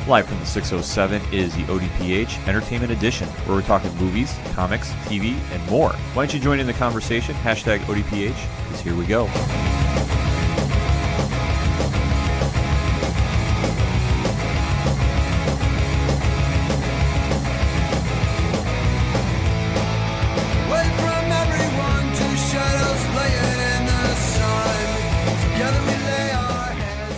Live from the 607 is the ODPH Entertainment Edition, where we're talking movies, comics, TV, and more. Why don't you join in the conversation? Hashtag ODPH, because here we go.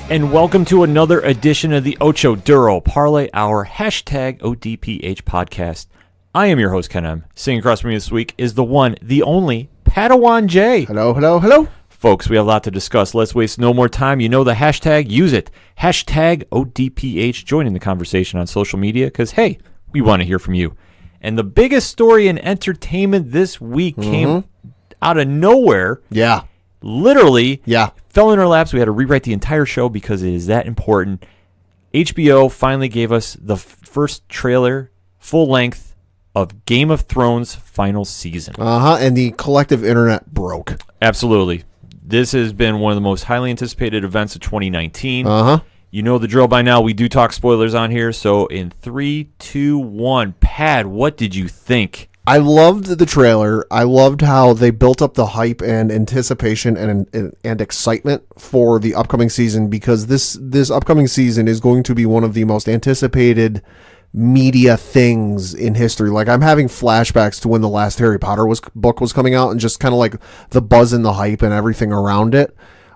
And welcome to another edition of the Ocho Duro Parlay Hour, hashtag ODPH podcast. I am your host, Ken M. Sitting across from me this week is the one, the only, Padawan J. Hello, hello, hello. Folks, we have a lot to discuss. Let's waste no more time. You know the hashtag, use it. Hashtag ODPH. Join in the conversation on social media because, hey, we want to hear from you. And the biggest story in entertainment this week came out of nowhere. Yeah. Literally. Yeah. Fell in our laps. We had to rewrite the entire show because it is that important. HBO finally gave us the first trailer, full length, of Game of Thrones final season. And the collective internet broke. Absolutely. This has been one of the most highly anticipated events of 2019. You know the drill by now. We do talk spoilers on here. So in 3, 2, 1, Pad, what did you think? I loved the trailer. I loved how they built up the hype and anticipation and excitement for the upcoming season, because this upcoming season is going to be one of the most anticipated media things in history. Like, I'm having flashbacks to when the last Harry Potter book was coming out, and just kind of like the buzz and the hype and everything around it.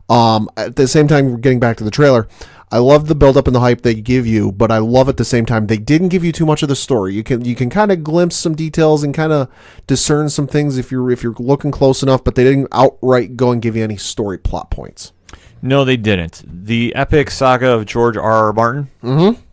At the same time, getting back to the trailer, I love the build-up and the hype they give you, but I love at the same time they didn't give you too much of the story. You can kind of glimpse some details and kind of discern some things if you're looking close enough, but they didn't outright go and give you any story plot points. No, they didn't. The epic saga of George R.R. Martin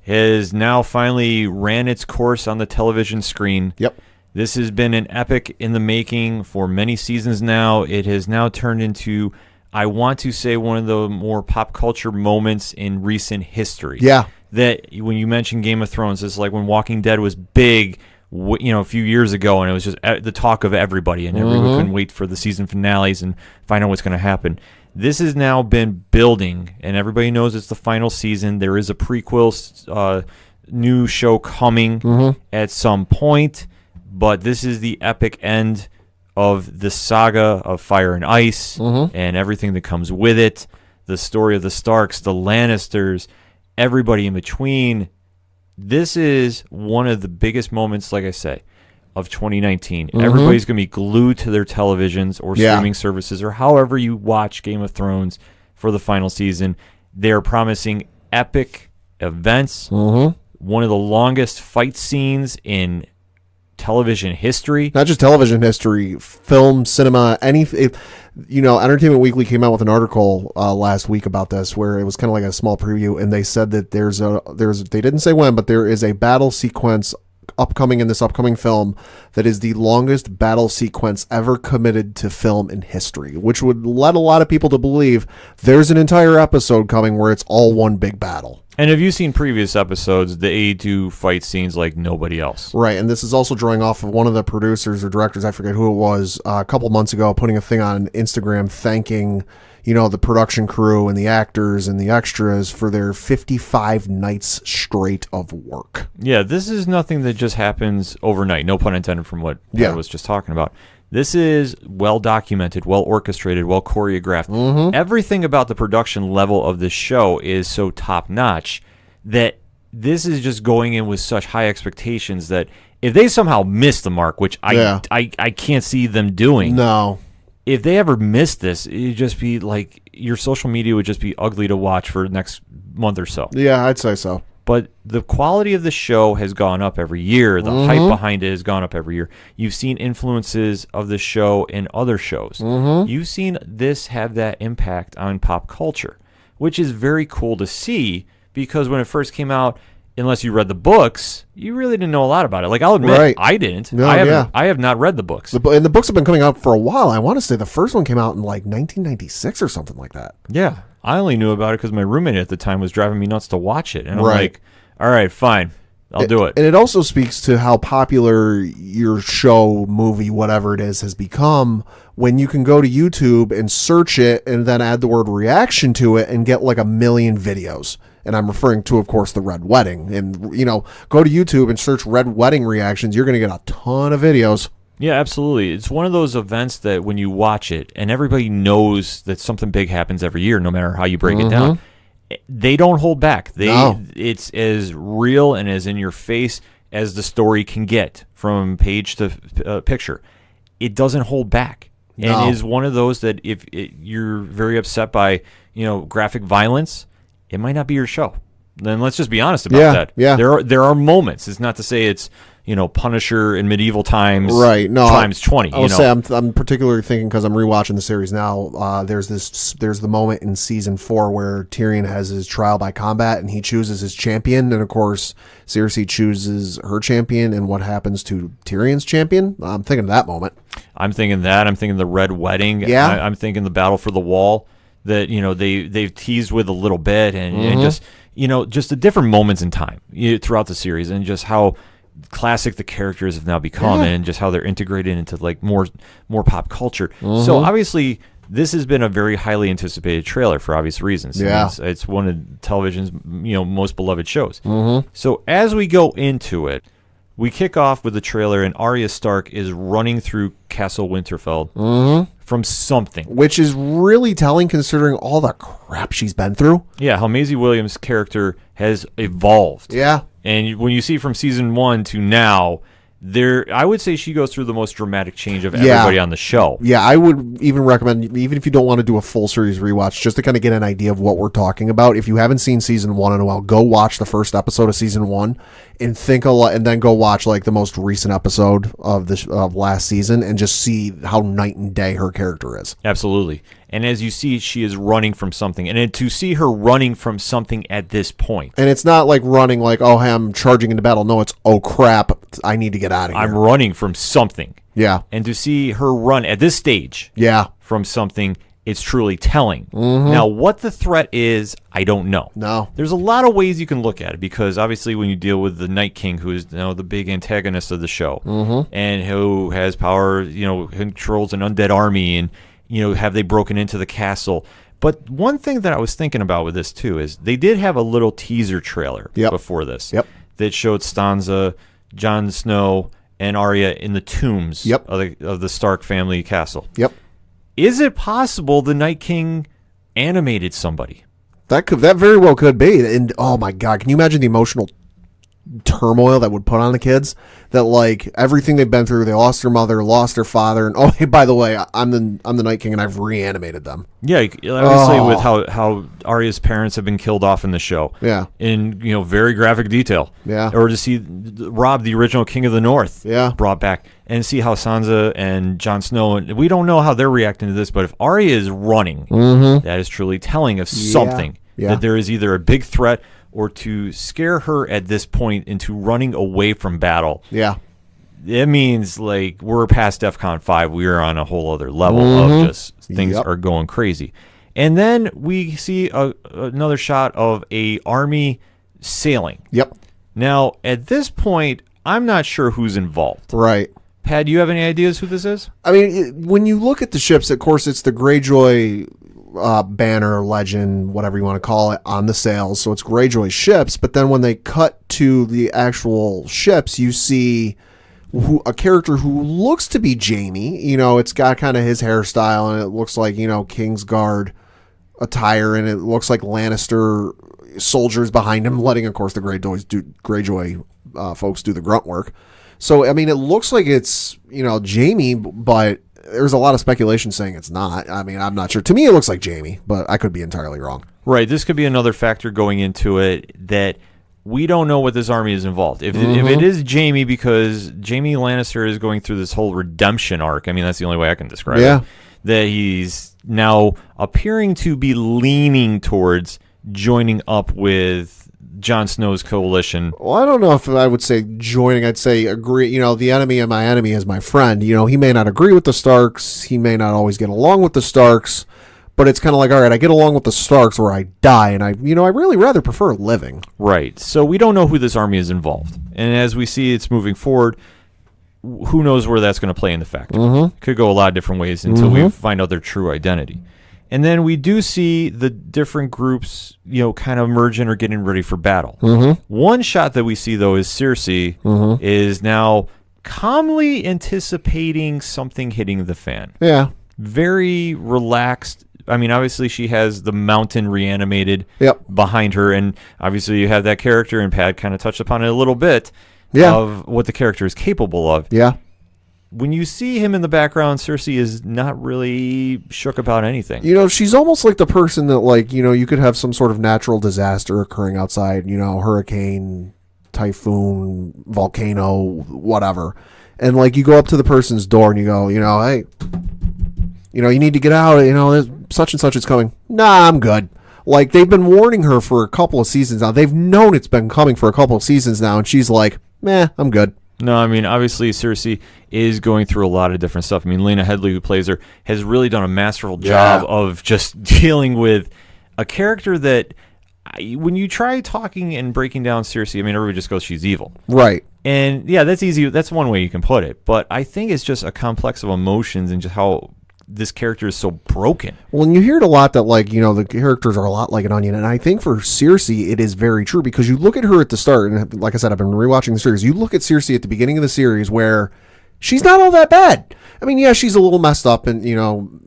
has now finally ran its course on the television screen. Yep. This has been an epic in the making for many seasons now. It has now turned into, I want to say, one of the more pop culture moments in recent history. Yeah. That when you mention Game of Thrones, it's like when Walking Dead was big, a few years ago, and it was just the talk of everybody, and everyone couldn't wait for the season finales and find out what's going to happen. This has now been building, and everybody knows it's the final season. There is a prequel new show coming at some point, but this is the epic end of the saga of Fire and Ice and everything that comes with it, the story of the Starks, the Lannisters, everybody in between. This is one of the biggest moments, like I say, of 2019. Everybody's going to be glued to their televisions or streaming services or however you watch Game of Thrones for the final season. They're promising epic events, one of the longest fight scenes in television history. Not just television history, film, cinema, anything. Entertainment Weekly came out with an article last week about this, where it was kind of like a small preview, and they said that they didn't say when, but there is a battle sequence upcoming in this upcoming film that is the longest battle sequence ever committed to film in history, which would let a lot of people to believe there's an entire episode coming where it's all one big battle. And have you seen previous episodes? They do fight scenes like nobody else. Right, and this is also drawing off of one of the producers or directors, I forget who it was, a couple months ago, putting a thing on Instagram thanking, the production crew and the actors and the extras for their 55 nights straight of work. Yeah, this is nothing that just happens overnight, no pun intended from what I was just talking about. This is well documented, well orchestrated, well choreographed. Everything about the production level of this show is so top notch that this is just going in with such high expectations that if they somehow miss the mark, which I can't see them doing. No. If they ever miss this, it'd just be like your social media would just be ugly to watch for the next month or so. Yeah, I'd say so. But the quality of the show has gone up every year. The hype behind it has gone up every year. You've seen influences of the show in other shows. You've seen this have that impact on pop culture, which is very cool to see, because when it first came out, unless you read the books, you really didn't know a lot about it. Like, I'll admit, I didn't. No, I have not read the books. And the books have been coming out for a while. I want to say the first one came out in like 1996 or something like that. Yeah. I only knew about it because my roommate at the time was driving me nuts to watch it. And I'm like, all right, fine. I'll do it. And it also speaks to how popular your show, movie, whatever it is, has become when you can go to YouTube and search it and then add the word reaction to it and get like 1 million videos. And I'm referring to, of course, the Red Wedding. And, you know, go to YouTube and search Red Wedding reactions. You're going to get a ton of videos. Yeah, absolutely. It's one of those events that when you watch it, and everybody knows that something big happens every year, no matter how you break it down, they don't hold back. It's as real and as in your face as the story can get from page to picture. It doesn't hold back. And is one of those that if you're very upset by, you know, graphic violence, it might not be your show. Then let's just be honest about that. Yeah. There are moments. It's not to say it's, you know, Punisher in medieval times, right? No, times 20. I would say I'm particularly thinking, because I'm rewatching the series now. There's the moment in season 4 where Tyrion has his trial by combat and he chooses his champion, and of course Cersei chooses her champion, and what happens to Tyrion's champion? I'm thinking of that moment. I'm thinking that. I'm thinking the Red Wedding. Yeah. I'm thinking the Battle for the Wall that, you know, they've teased with a little bit, and just, you know, just the different moments in time throughout the series, and just how classic the characters have now become, and just how they're integrated into like more pop culture. So obviously this has been a very highly anticipated trailer for obvious reasons. Yeah. I mean, it's one of television's, you know, most beloved shows. So as we go into it, we kick off with the trailer, and Arya Stark is running through Castle Winterfell from something, which is really telling considering all the crap she's been through. Yeah, how Maisie Williams' character has evolved. Yeah. And when you see from season 1 to now, I would say she goes through the most dramatic change of everybody on the show. Yeah, I would even recommend, even if you don't want to do a full series rewatch, just to kind of get an idea of what we're talking about. If you haven't seen season 1 in a while, go watch the first episode of season 1 and think a lot, and then go watch like the most recent episode of last season and just see how night and day her character is. Absolutely. And as you see, she is running from something. And to see her running from something at this point. And it's not like running like, oh, hey, I'm charging into battle. No, it's, oh, crap, I need to get out of here. I'm running from something. Yeah. And to see her run at this stage from something, it's truly telling. Now, what the threat is, I don't know. No. There's a lot of ways you can look at it, because obviously when you deal with the Night King, who is, you know, the big antagonist of the show, and who has power, you know, controls an undead army, and, you know, have they broken into the castle? But one thing that I was thinking about with this too is they did have a little teaser trailer before this that showed Sansa, Jon Snow, and Arya in the tombs of the Stark family castle. Is it possible the Night King animated somebody? That very well could be. And oh my God, can you imagine the emotional turmoil that would put on the kids? That like everything they've been through, they lost their mother, lost their father, and oh, hey, by the way, I'm the Night King and I've reanimated them. Yeah, obviously with how Arya's parents have been killed off in the show. Yeah, in, you know, very graphic detail. Yeah, or to see Robb, the original King of the North, brought back, and see how Sansa and Jon Snow, and we don't know how they're reacting to this, but if Arya is running, that is truly telling of something, that there is either a big threat or to scare her at this point into running away from battle. Yeah. It means like we're past DEFCON 5. We are on a whole other level of just things are going crazy. And then we see another shot of a army sailing. Now, at this point, I'm not sure who's involved. Right. Pat, do you have any ideas who this is? I mean, when you look at the ships, of course, it's the Greyjoy banner, legend, whatever you want to call it, on the sails. So it's Greyjoy ships. But then when they cut to the actual ships, you see a character who looks to be Jaime. You know, it's got kind of his hairstyle, and it looks like, you know, Kingsguard attire, and it looks like Lannister soldiers behind him, letting, of course, the Greyjoy folks do the grunt work. So, I mean, it looks like it's, you know, Jaime, but there's a lot of speculation saying it's not. I mean, I'm not sure. To me, it looks like Jaime, but I could be entirely wrong. Right. This could be another factor going into it, that we don't know what this army is involved. If it is Jaime, because Jaime Lannister is going through this whole redemption arc. I mean, that's the only way I can describe it. That he's now appearing to be leaning towards joining up with Jon Snow's coalition. Well, I don't know if I would say joining. I'd say agree. You know, the enemy of my enemy is my friend. You know, he may not agree with the Starks. He may not always get along with the Starks. But it's kind of like, all right, I get along with the Starks or I die. And I really rather prefer living. Right. So we don't know who this army is involved. And as we see it's moving forward, who knows where that's going to play in the factor. Could go a lot of different ways until we find out their true identity. And then we do see the different groups, kind of merging or getting ready for battle. One shot that we see, though, is Cersei is now calmly anticipating something hitting the fan. Yeah. Very relaxed. I mean, obviously, she has the mountain reanimated behind her. And obviously, you have that character, and Pat kind of touched upon it a little bit, of what the character is capable of. Yeah. When you see him in the background, Cersei is not really shook about anything. She's almost like the person that, you could have some sort of natural disaster occurring outside, hurricane, typhoon, volcano, whatever. And, you go up to the person's door and you go, hey, you need to get out, such and such is coming. Nah, I'm good. They've been warning her for a couple of seasons now. They've known it's been coming for a couple of seasons now, and she's like, meh, I'm good. No, I mean, obviously, Cersei is going through a lot of different stuff. I mean, Lena Headey, who plays her, has really done a masterful job of just dealing with a character that, when you try talking and breaking down Cersei, I mean, everybody just goes, she's evil. Right. And, yeah, that's easy. That's one way you can put it. But I think it's just a complex of emotions and just how this character is so broken. Well, and you hear it a lot that, the characters are a lot like an onion. And I think for Cersei, it is very true because you look at her at the start, and like I said, I've been rewatching the series. You look at Cersei at the beginning of the series where she's not all that bad. I mean, yeah, she's a little messed up and,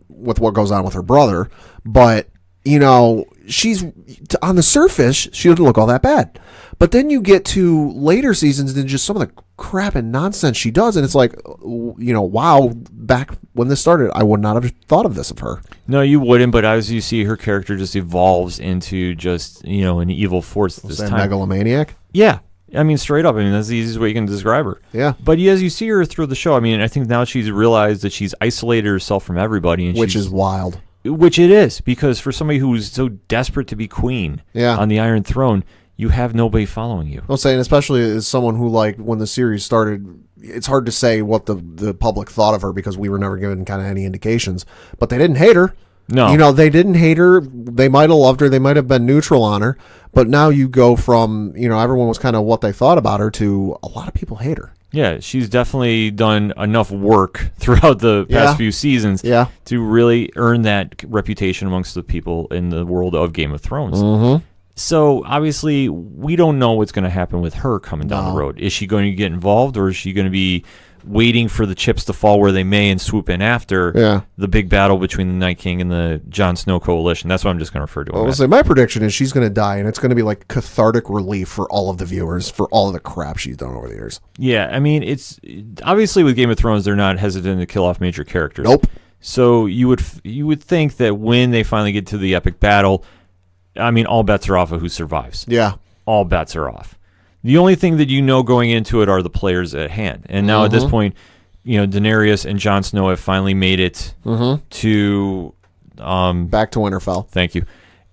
with what goes on with her brother. But, she's on the surface, she doesn't look all that bad. But then you get to later seasons and just some of the crap and nonsense she does, and it's like, wow, back when this started, I would not have thought of this of her. No, you wouldn't, but as you see, her character just evolves into just, an evil force at this time. Megalomaniac? Yeah. I mean, straight up. I mean, that's the easiest way you can describe her. Yeah. But as you see her through the show, I mean, I think now she's realized that she's isolated herself from everybody. And which is wild. Which it is, because for somebody who's so desperate to be queen on the Iron Throne, you have nobody following you. I'm saying, especially as someone who, when the series started, it's hard to say what the public thought of her because we were never given kind of any indications. But they didn't hate her. No. They didn't hate her. They might have loved her. They might have been neutral on her. But now you go from, everyone was kind of what they thought about her to a lot of people hate her. Yeah, she's definitely done enough work throughout the past few seasons to really earn that reputation amongst the people in the world of Game of Thrones. Mm-hmm. So, obviously, we don't know what's going to happen with her coming down the road. Is she going to get involved, or is she going to be waiting for the chips to fall where they may and swoop in after the big battle between the Night King and the Jon Snow coalition? That's what I'm just going to refer to. Well, say my prediction is she's going to die, and it's going to be like cathartic relief for all of the viewers for all of the crap she's done over the years. Yeah, I mean, it's obviously with Game of Thrones, they're not hesitant to kill off major characters. Nope. So you would think that when they finally get to the epic battle, I mean, all bets are off of who survives. Yeah. All bets are off. The only thing that going into it are the players at hand. And now at this point, Daenerys and Jon Snow have finally made it to... back to Winterfell. Thank you.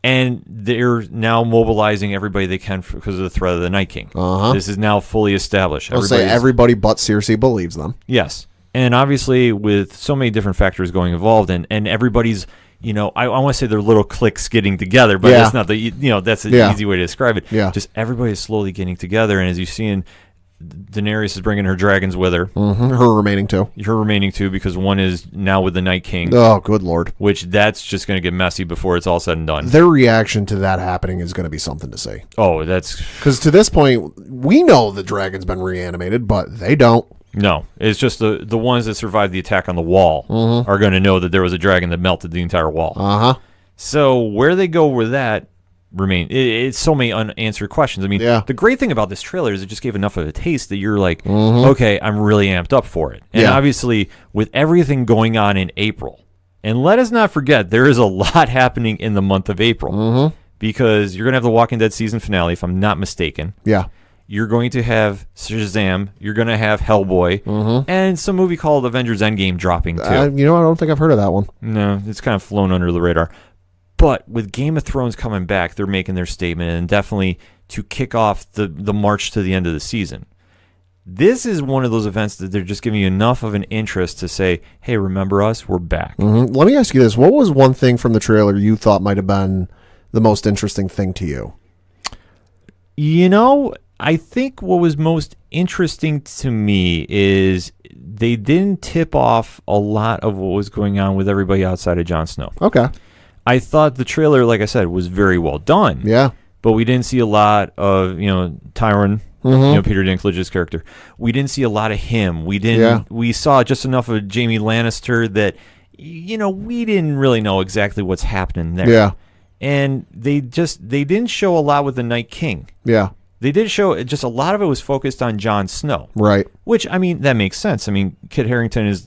And they're now mobilizing everybody they can because of the threat of the Night King. This is now fully established. I'll say everybody but Cersei believes them. Yes. And obviously with so many different factors going involved and everybody's... I want to say they're little cliques getting together, but that's not that's an easy way to describe it. Yeah. Just everybody's slowly getting together, and as you see, Daenerys is bringing her dragons with her. Her remaining two, because one is now with the Night King. Oh, good Lord. Which that's just going to get messy before it's all said and done. Their reaction to that happening is going to be something to see. Oh, that's... Because to this point, we know the dragon's been reanimated, but they don't. No, it's just the ones that survived the attack on the wall are going to know that there was a dragon that melted the entire wall. So where they go with that it's so many unanswered questions. I mean, the great thing about this trailer is it just gave enough of a taste that you're like, okay, I'm really amped up for it. And obviously, with everything going on in April, and let us not forget, there is a lot happening in the month of April because you're going to have the Walking Dead season finale, if I'm not mistaken. Yeah. You're going to have Shazam. You're going to have Hellboy. And some movie called Avengers Endgame dropping, too. I don't think I've heard of that one. No, it's kind of flown under the radar. But with Game of Thrones coming back, they're making their statement, and definitely to kick off the march to the end of the season. This is one of those events that they're just giving you enough of an interest to say, hey, remember us? We're back. Let me ask you this. What was one thing from the trailer you thought might have been the most interesting thing to you? I think what was most interesting to me is they didn't tip off a lot of what was going on with everybody outside of Jon Snow. Okay. I thought the trailer, like I said, was very well done. Yeah. But we didn't see a lot of, Tyrone, Peter Dinklage's character. We didn't see a lot of him. We saw just enough of Jaime Lannister that, we didn't really know exactly what's happening there. Yeah. And they didn't show a lot with the Night King. Yeah. They did show just a lot of it was focused on Jon Snow. Right. Which, that makes sense. Kit Harington is,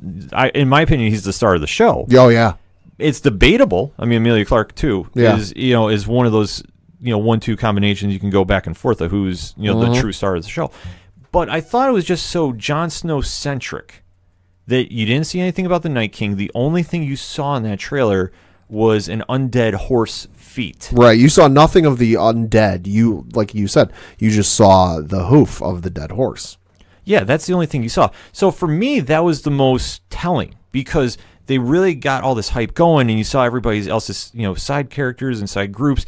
in my opinion, he's the star of the show. Oh, yeah. It's debatable. Emilia Clarke, too, is one of those, 1-2 combinations you can go back and forth of who's, the true star of the show. But I thought it was just so Jon Snow-centric that you didn't see anything about the Night King. The only thing you saw in that trailer was an undead horse feet. Right. You saw nothing of the undead. Like you said, you just saw the hoof of the dead horse. Yeah, that's the only thing you saw. So for me, that was the most telling because they really got all this hype going, and you saw everybody else's, side characters and side groups,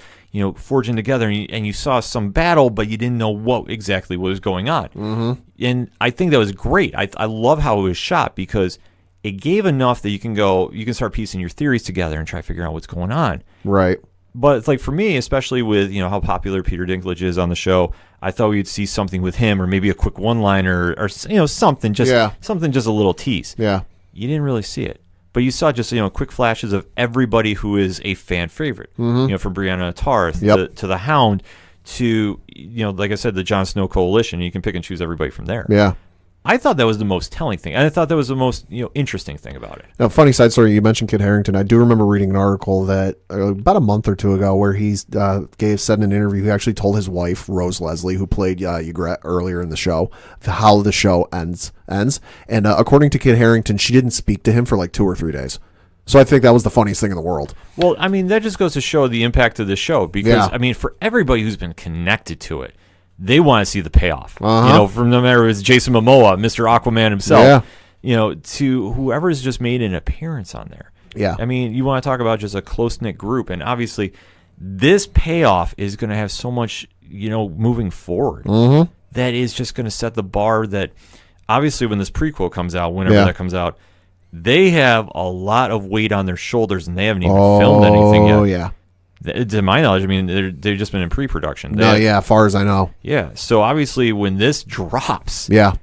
forging together, and you saw some battle, but you didn't know what exactly was going on. Mm-hmm. And I think that was great. I love how it was shot because it gave enough that you can start piecing your theories together and try to figure out what's going on. Right. But it's like for me, especially with how popular Peter Dinklage is on the show, I thought we'd see something with him, or maybe a quick one-liner, or something just a little tease. Yeah. You didn't really see it. But you saw just quick flashes of everybody who is a fan favorite. Mm-hmm. From Brianna Tarth to the Hound to like I said, the Jon Snow coalition. You can pick and choose everybody from there. Yeah. I thought that was the most telling thing, and I thought that was the most interesting thing about it. Now, funny side story. You mentioned Kit Harington. I do remember reading an article that about a month or two ago where he said in an interview he actually told his wife Rose Leslie, who played Ygritte earlier in the show, how the show ends. And according to Kit Harington, she didn't speak to him for like 2 or 3 days. So I think that was the funniest thing in the world. Well, that just goes to show the impact of the show because for everybody who's been connected to it, they want to see the payoff. From no matter if it's Jason Momoa, Mr. Aquaman himself, to whoever's just made an appearance on there. Yeah. You want to talk about just a close-knit group, and obviously this payoff is going to have so much, moving forward that is just going to set the bar that obviously when this prequel comes out, whenever that comes out, they have a lot of weight on their shoulders and they haven't even filmed anything yet. Oh, yeah. To my knowledge, they've just been in pre-production. As far as I know. Yeah, so obviously when this drops, the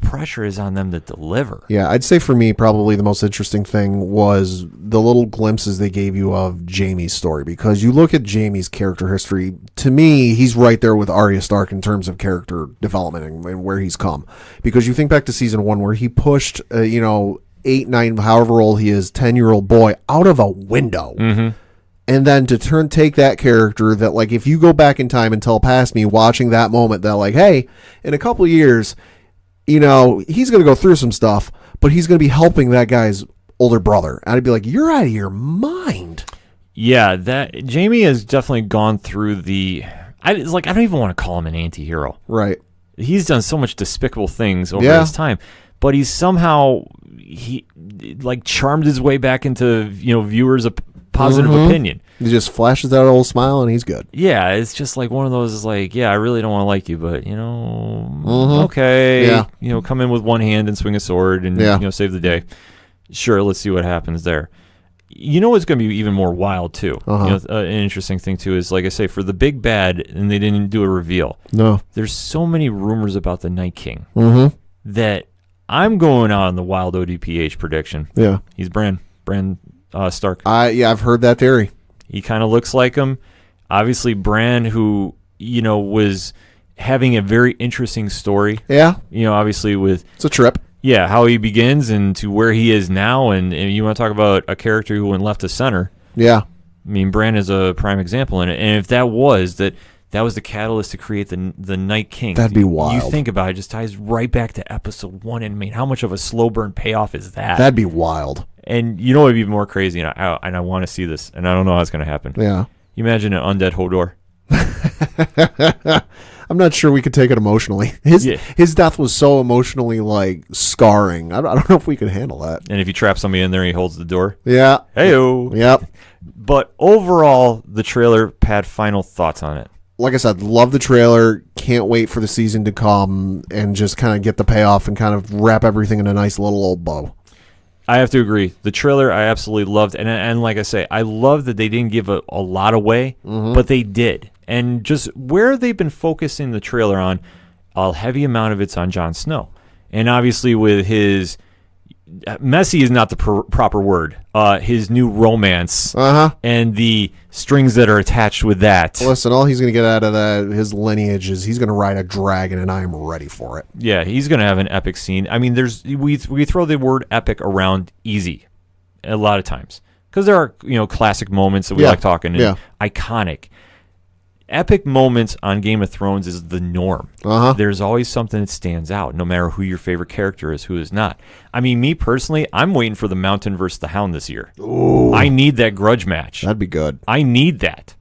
pressure is on them to deliver. Yeah, I'd say for me, probably the most interesting thing was the little glimpses they gave you of Jaime's story. Because you look at Jaime's character history, to me, he's right there with Arya Stark in terms of character development and where he's come. Because you think back to season 1 where he pushed, 8, 9, however old he is, 10-year-old boy out of a window. Mm-hmm. And then to take that character that, like, if you go back in time and tell past me watching that moment that, like, hey, in a couple of years, he's going to go through some stuff, but he's going to be helping that guy's older brother. And I'd be like, you're out of your mind. Yeah, that Jaime has definitely gone through I don't even want to call him an anti-hero. Right. He's done so much despicable things over his time, but he's somehow, charmed his way back into, viewers' positive opinion. He just flashes that old smile and he's good. Yeah, it's just like one of those I really don't want to like you, but okay. Yeah. Come in with one hand and swing a sword and save the day. Sure, let's see what happens there. What's going to be even more wild too. An interesting thing too is, like I say, for the big bad, and they didn't do a reveal. No. There's so many rumors about the Night King that I'm going on the wild ODPH prediction. Yeah. He's Bran Stark. I've heard that theory. He kind of looks like him. Obviously, Bran, who, was having a very interesting story. Yeah. Obviously with... It's a trip. Yeah, how he begins and to where he is now. And you want to talk about a character who went left to center. Yeah. Bran is a prime example in it. And if that was the catalyst to create the Night King. That'd be wild. You think about it, it just ties right back to episode 1. And how much of a slow burn payoff is that? That'd be wild. And what would be more crazy, and I want to see this, and I don't know how it's going to happen. Yeah. You imagine an undead Hodor. I'm not sure we could take it emotionally. His death was so emotionally, scarring. I don't know if we could handle that. And if you trap somebody in there, he holds the door. Yeah. Hey-o. Yep. But overall, the trailer, Pat, final thoughts on it. Like I said, love the trailer. Can't wait for the season to come and just kind of get the payoff and kind of wrap everything in a nice little old bow. I have to agree. The trailer I absolutely loved, and like I say, I love that they didn't give a lot away, but they did. And just where they've been focusing the trailer on, a heavy amount of it's on Jon Snow. And obviously with his, messy is not the proper word, his new romance and the strings that are attached with that. Listen, all he's going to get out of that, his lineage, is he's going to ride a dragon, and I am ready for it. Yeah, he's going to have an epic scene. I mean, we throw the word epic around easy a lot of times because there are classic moments that we like talking and iconic. Epic moments on Game of Thrones is the norm. There's always something that stands out, no matter who your favorite character is, who is not. I mean, me personally, I'm waiting for the Mountain versus the Hound this year. Ooh. I need that grudge match. That'd be good. I need that.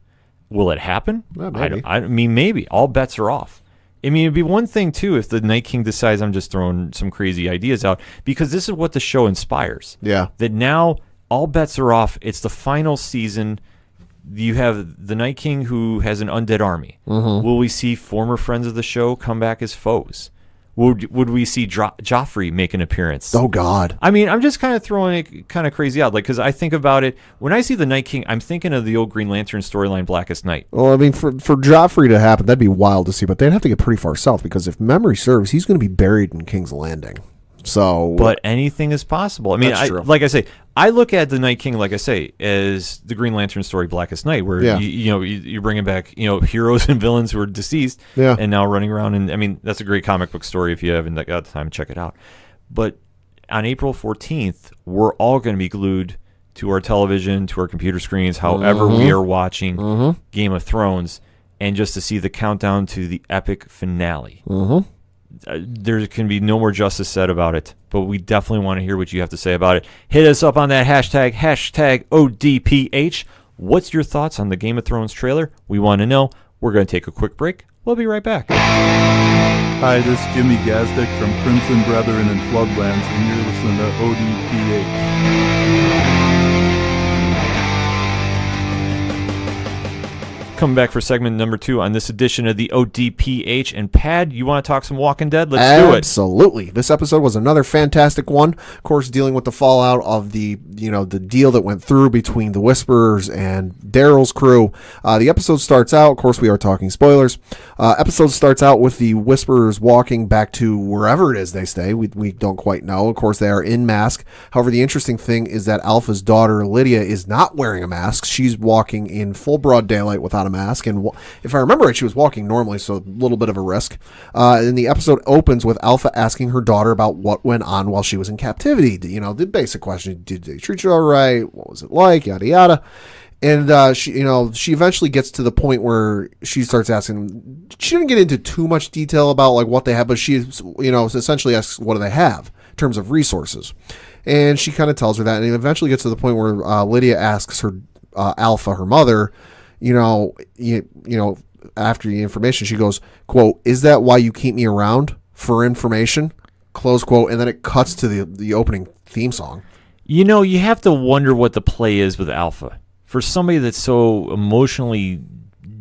Will it happen? Maybe. I mean, maybe. All bets are off. I mean, it'd be one thing, too, if the Night King decides I'm just throwing some crazy ideas out, because this is what the show inspires. Yeah. That now all bets are off. It's the final season. You have the Night King who has an undead army. Will we see former friends of the show come back as foes? Would we see Joffrey make an appearance? Oh, God. I mean, I'm just kind of throwing it kind of crazy out, because I think about it. When I see the Night King, I'm thinking of the old Green Lantern storyline, Blackest Night. Well, I mean, for Joffrey to happen, that'd be wild to see, but they'd have to get pretty far south, because if memory serves, he's going to be buried in King's Landing. So, but anything is possible. I mean, like I say, I look at the Night King, like I say, as the Green Lantern story, Blackest Night, where you're bringing back heroes and villains who are deceased and now running around. And I mean, that's a great comic book story. If you haven't got the time, check it out. But on April 14th, we're all going to be glued to our television, to our computer screens, however we are watching Game of Thrones, and just to see the countdown to the epic finale. There can be no more justice said about it, but we definitely want to hear what you have to say about it. Hit us up on that hashtag ODPH. What's your thoughts on the Game of Thrones trailer? We want to know. We're going to take a quick break. We'll be right back. Hi, this is Jimmy Gazdick from Crimson Brethren and Floodlands, and you're listening to ODPH. Coming back for segment number 2 on this edition of the ODPH. And Pad, you want to talk some Walking Dead? Let's do it. Absolutely. This episode was another fantastic one. Of course, dealing with the fallout of the deal that went through between the Whisperers and Daryl's crew. The episode starts out, of course, we are talking spoilers. Episode starts out with the Whisperers walking back to wherever it is they stay. We don't quite know. Of course, they are in mask. However, the interesting thing is that Alpha's daughter, Lydia, is not wearing a mask. She's walking in full broad daylight without a mask, and if I remember right, she was walking normally, so a little bit of a risk. And the episode opens with Alpha asking her daughter about what went on while she was in captivity. The basic question: did they treat you all right? What was it like? Yada yada. And she eventually gets to the point where she starts asking. She didn't get into too much detail about like what they have, but she essentially asks, "What do they have in terms of resources?" And she kind of tells her that, and it eventually gets to the point where Lydia asks her Alpha, her mother. After the information, she goes, quote, "Is that why you keep me around? For information?" Close quote. And then it cuts to the opening theme song. You have to wonder what the play is with Alpha. For somebody that's so emotionally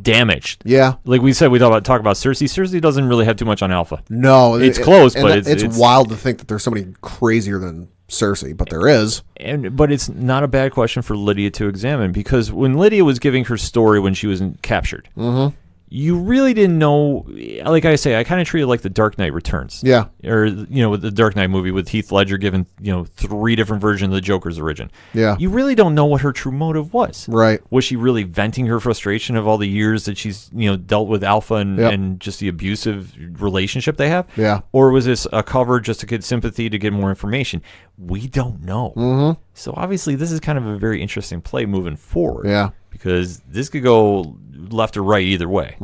damaged. Yeah. Like we said, we talk about Cersei. Cersei doesn't really have too much on Alpha. No. It's close, but it's wild to think that there's somebody crazier than Cersei, but there is. But it's not a bad question for Lydia to examine, because when Lydia was giving her story when she was captured, you really didn't know. Like I say, I kind of treat it like the Dark Knight Returns. Yeah. Or, with the Dark Knight movie with Heath Ledger giving, 3 different versions of the Joker's origin. Yeah. You really don't know what her true motive was. Right. Was she really venting her frustration of all the years that she's, dealt with Alpha and just the abusive relationship they have? Yeah. Or was this a cover just to get sympathy, to get more information? We don't know. So obviously this is kind of a very interesting play moving forward. Yeah. Because this could go left or right either way.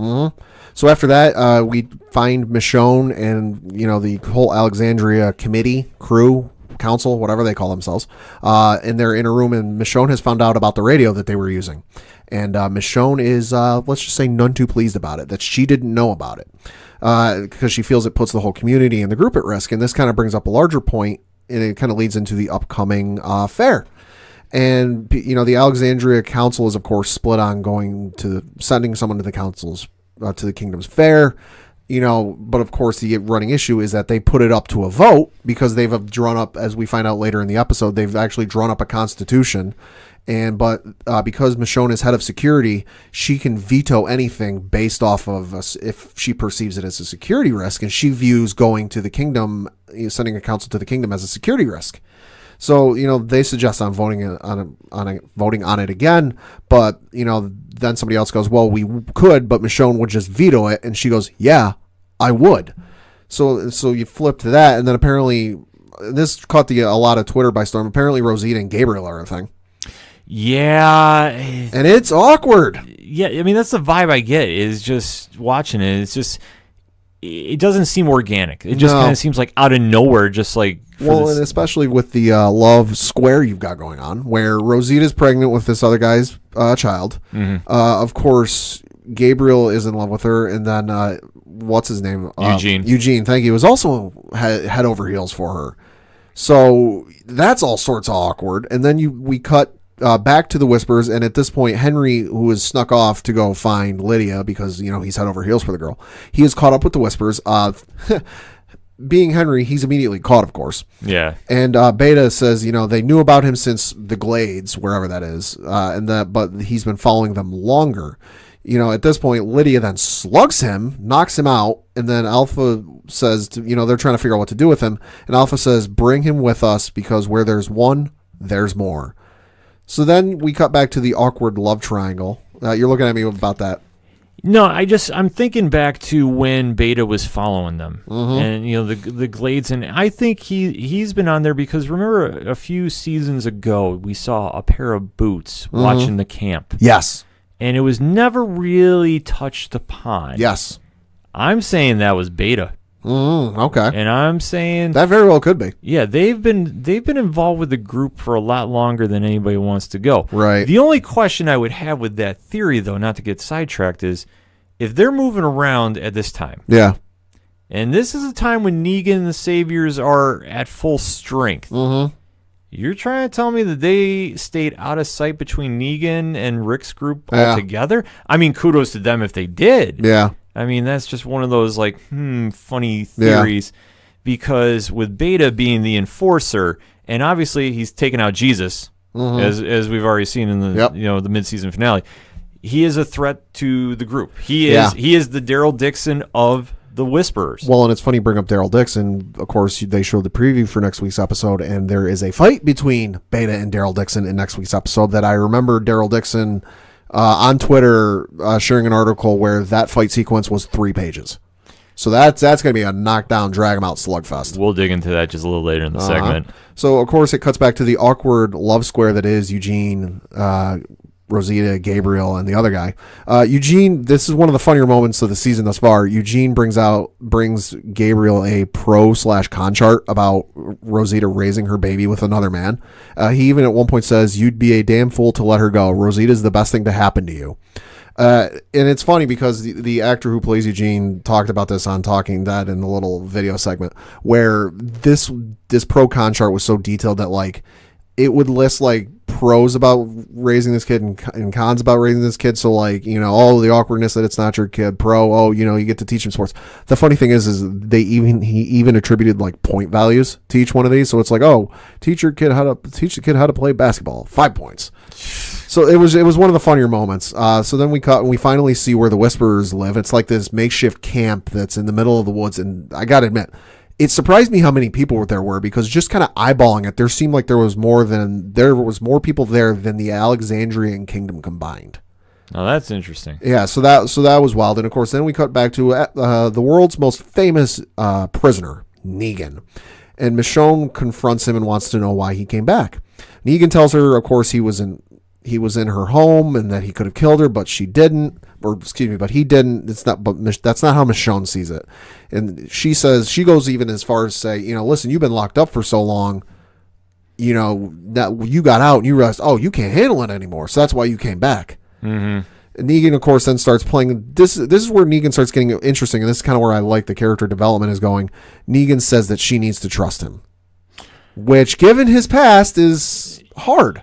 So after that, we find Michonne and, the whole Alexandria committee, crew, council, whatever they call themselves, and they're in a room, and Michonne has found out about the radio that they were using. And Michonne is, let's just say, none too pleased about it, that she didn't know about it, because she feels it puts the whole community and the group at risk. And this kind of brings up a larger point, and it kind of leads into the upcoming fair. And, the Alexandria Council is, of course, split on sending someone to the council's, to the Kingdom's Fair. but of course the running issue is that they put it up to a vote because they've drawn up, as we find out later in the episode, they've actually drawn up a constitution. But because Michonne is head of security, she can veto anything based off of if she perceives it as a security risk, and she views going to the kingdom, sending a council to the kingdom as a security risk. So they suggest on voting on it again, but then somebody else goes, well, we could, but Michonne would just veto it, and she goes, yeah, I would. So you flip to that, and then apparently this caught a lot of Twitter by storm. Apparently Rosita and Gabriel are a thing. Yeah. And it's awkward. Yeah, I mean, that's the vibe I get, is just watching it. It's just, it doesn't seem organic. It just kind of seems like out of nowhere, just like... and especially with the love square you've got going on, where Rosita's pregnant with this other guy's child. Mm-hmm. Of course, Gabriel is in love with her, and then, what's his name? Eugene, thank you, is also head over heels for her. So that's all sorts of awkward. And then we cut back to the Whispers, and at this point, Henry, who has snuck off to go find Lydia because he's head over heels for the girl, he is caught up with the Whispers. Being Henry, he's immediately caught, of course. Yeah. And Beta says, they knew about him since the Glades, wherever that is, but he's been following them longer. At this point, Lydia then slugs him, knocks him out, and then Alpha says, they're trying to figure out what to do with him. And Alpha says, bring him with us because where there's one, there's more. So then we cut back to the awkward love triangle. You're looking at me about that. No, I'm thinking back to when Beta was following them, and the Glades, and I think he's been on there because remember a few seasons ago we saw a pair of boots watching the camp. Yes, and it was never really touched upon. Yes, I'm saying that was Beta. Okay, and I'm saying that very well could be. Yeah, they've been involved with the group for a lot longer than anybody wants to go. Right. The only question I would have with that theory, though, not to get sidetracked, is if they're moving around at this time. Yeah. And this is a time when Negan and the Saviors are at full strength. Mm-hmm. You're trying to tell me that they stayed out of sight between Negan and Rick's group altogether? I mean, kudos to them if they did. Yeah. I mean, that's just one of those, funny theories. Yeah. Because with Beta being the enforcer, and obviously he's taken out Jesus, as we've already seen in the the mid-season finale, he is a threat to the group. He is the Daryl Dixon of the Whisperers. Well, and it's funny you bring up Daryl Dixon. Of course, they showed the preview for next week's episode, and there is a fight between Beta and Daryl Dixon in next week's episode that I remember Daryl Dixon... on Twitter, sharing an article where that fight sequence was 3 pages. So that's going to be a knockdown, drag 'em out slugfest. We'll dig into that just a little later in the segment. So, of course, it cuts back to the awkward love square that is Eugene, Rosita, Gabriel, and the other guy. Eugene, this is one of the funnier moments of the season thus far. Eugene brings Gabriel a pro/con chart about Rosita raising her baby with another man. He even at one point says, "You'd be a damn fool to let her go. Rosita's the best thing to happen to you." And it's funny because the actor who plays Eugene talked about this on Talking Dead in the little video segment where this pro-con chart was so detailed that it would list pros about raising this kid and cons about raising this kid. So the awkwardness that it's not your kid. Pro, you get to teach him sports. The funny thing is he even attributed point values to each one of these. So it's teach the kid how to play basketball. 5 points. So it was one of the funnier moments. So then we cut and we finally see where the Whisperers live. It's like this makeshift camp that's in the middle of the woods. And I got to admit, it surprised me how many people there were because just kind of eyeballing it, there seemed like there was more people there than the Alexandrian kingdom combined. Oh, that's interesting. Yeah, so that was wild. And of course, then we cut back to the world's most famous prisoner, Negan. And Michonne confronts him and wants to know why he came back. Negan tells her, of course, he was in her home and that he could have killed her, but she didn't. But he didn't. But that's not how Michonne sees it. And she goes even as far as say, listen, you've been locked up for so long, that you got out and you realized, you can't handle it anymore. So that's why you came back. Mm-hmm. And Negan, of course, then starts playing. This is where Negan starts getting interesting, and this is kind of where I like the character development is going. Negan says that she needs to trust him, which, given his past, is hard.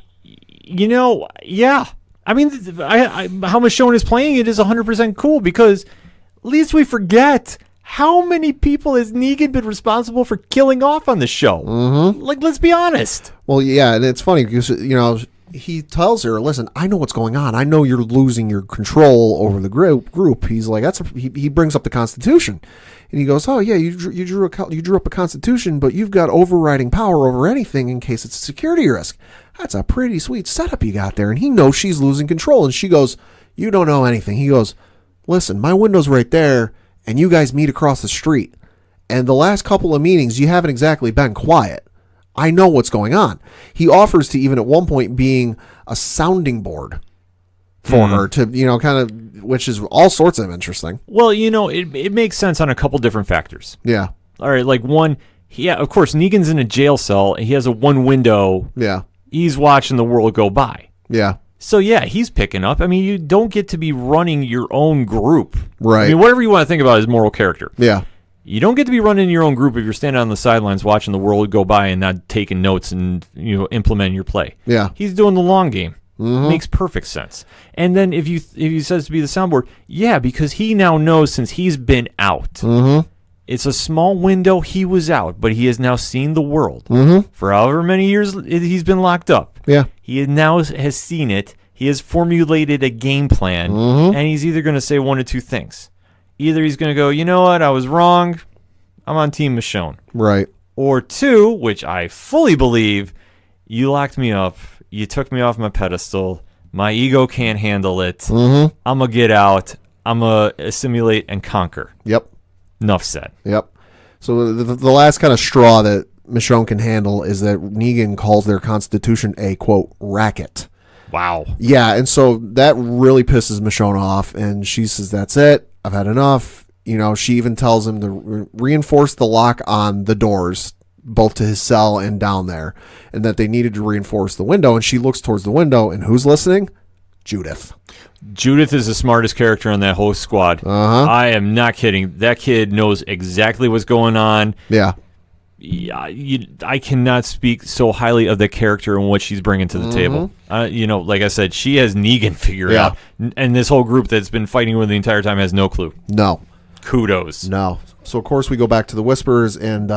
Yeah. I mean, how Michonne is playing it is 100% cool because at least we forget How many people has Negan been responsible for killing off on the show? Mm-hmm. Like, let's be honest. Well, yeah, and it's funny because, he tells her, listen, I know what's going on. I know you're losing your control over the group. He's like, he brings up the Constitution. And he goes, oh, yeah, you drew up a Constitution, but you've got overriding power over anything in case it's a security risk. That's a pretty sweet setup you got there. And he knows she's losing control. And she goes, you don't know anything. He goes, listen, my window's right there, and you guys meet across the street. And the last couple of meetings, you haven't exactly been quiet. I know what's going on. He offers to even at one point being a sounding board for her to, kind of, which is all sorts of interesting. Well, it makes sense on a couple different factors. Yeah. All right, like one, of course, Negan's in a jail cell. And he has a one window. Yeah. He's watching the world go by. Yeah. So, yeah, he's picking up. I mean, you don't get to be running your own group. Right. I mean, whatever you want to think about is moral character. Yeah. You don't get to be running your own group if you're standing on the sidelines watching the world go by and not taking notes and implementing your play. Yeah. He's doing the long game. Mm-hmm. Makes perfect sense. And then if he says to be the soundboard, yeah, because he now knows since he's been out. Mm-hmm. It's a small window. He was out, but he has now seen the world. Mm-hmm. For however many years he's been locked up. Yeah. He now has seen it. He has formulated a game plan, mm-hmm. and he's either going to say one of two things. Either he's going to go, you know what, I was wrong. I'm on Team Michonne. Right. Or two, which I fully believe, you locked me up. You took me off my pedestal. My ego can't handle it. Mm-hmm. I'm going to get out. I'm going to assimilate and conquer. Yep. Enough said. Yep. So the last kind of straw that Michonne can handle is that Negan calls their Constitution a, quote, racket. Wow. Yeah, and so that really pisses Michonne off, and she says, that's it. I've had enough. She even tells him to reinforce the lock on the doors, both to his cell and down there, and that they needed to reinforce the window. And she looks towards the window, and who's listening? Judith. Judith is the smartest character on that whole squad. Uh-huh. I am not kidding. That kid knows exactly what's going on. Yeah. I cannot speak so highly of the character and what she's bringing to the table. Like I said, she has Negan figured out. And this whole group that's been fighting with the entire time has no clue. No. Kudos. No. So, of course, we go back to the Whisperers, and,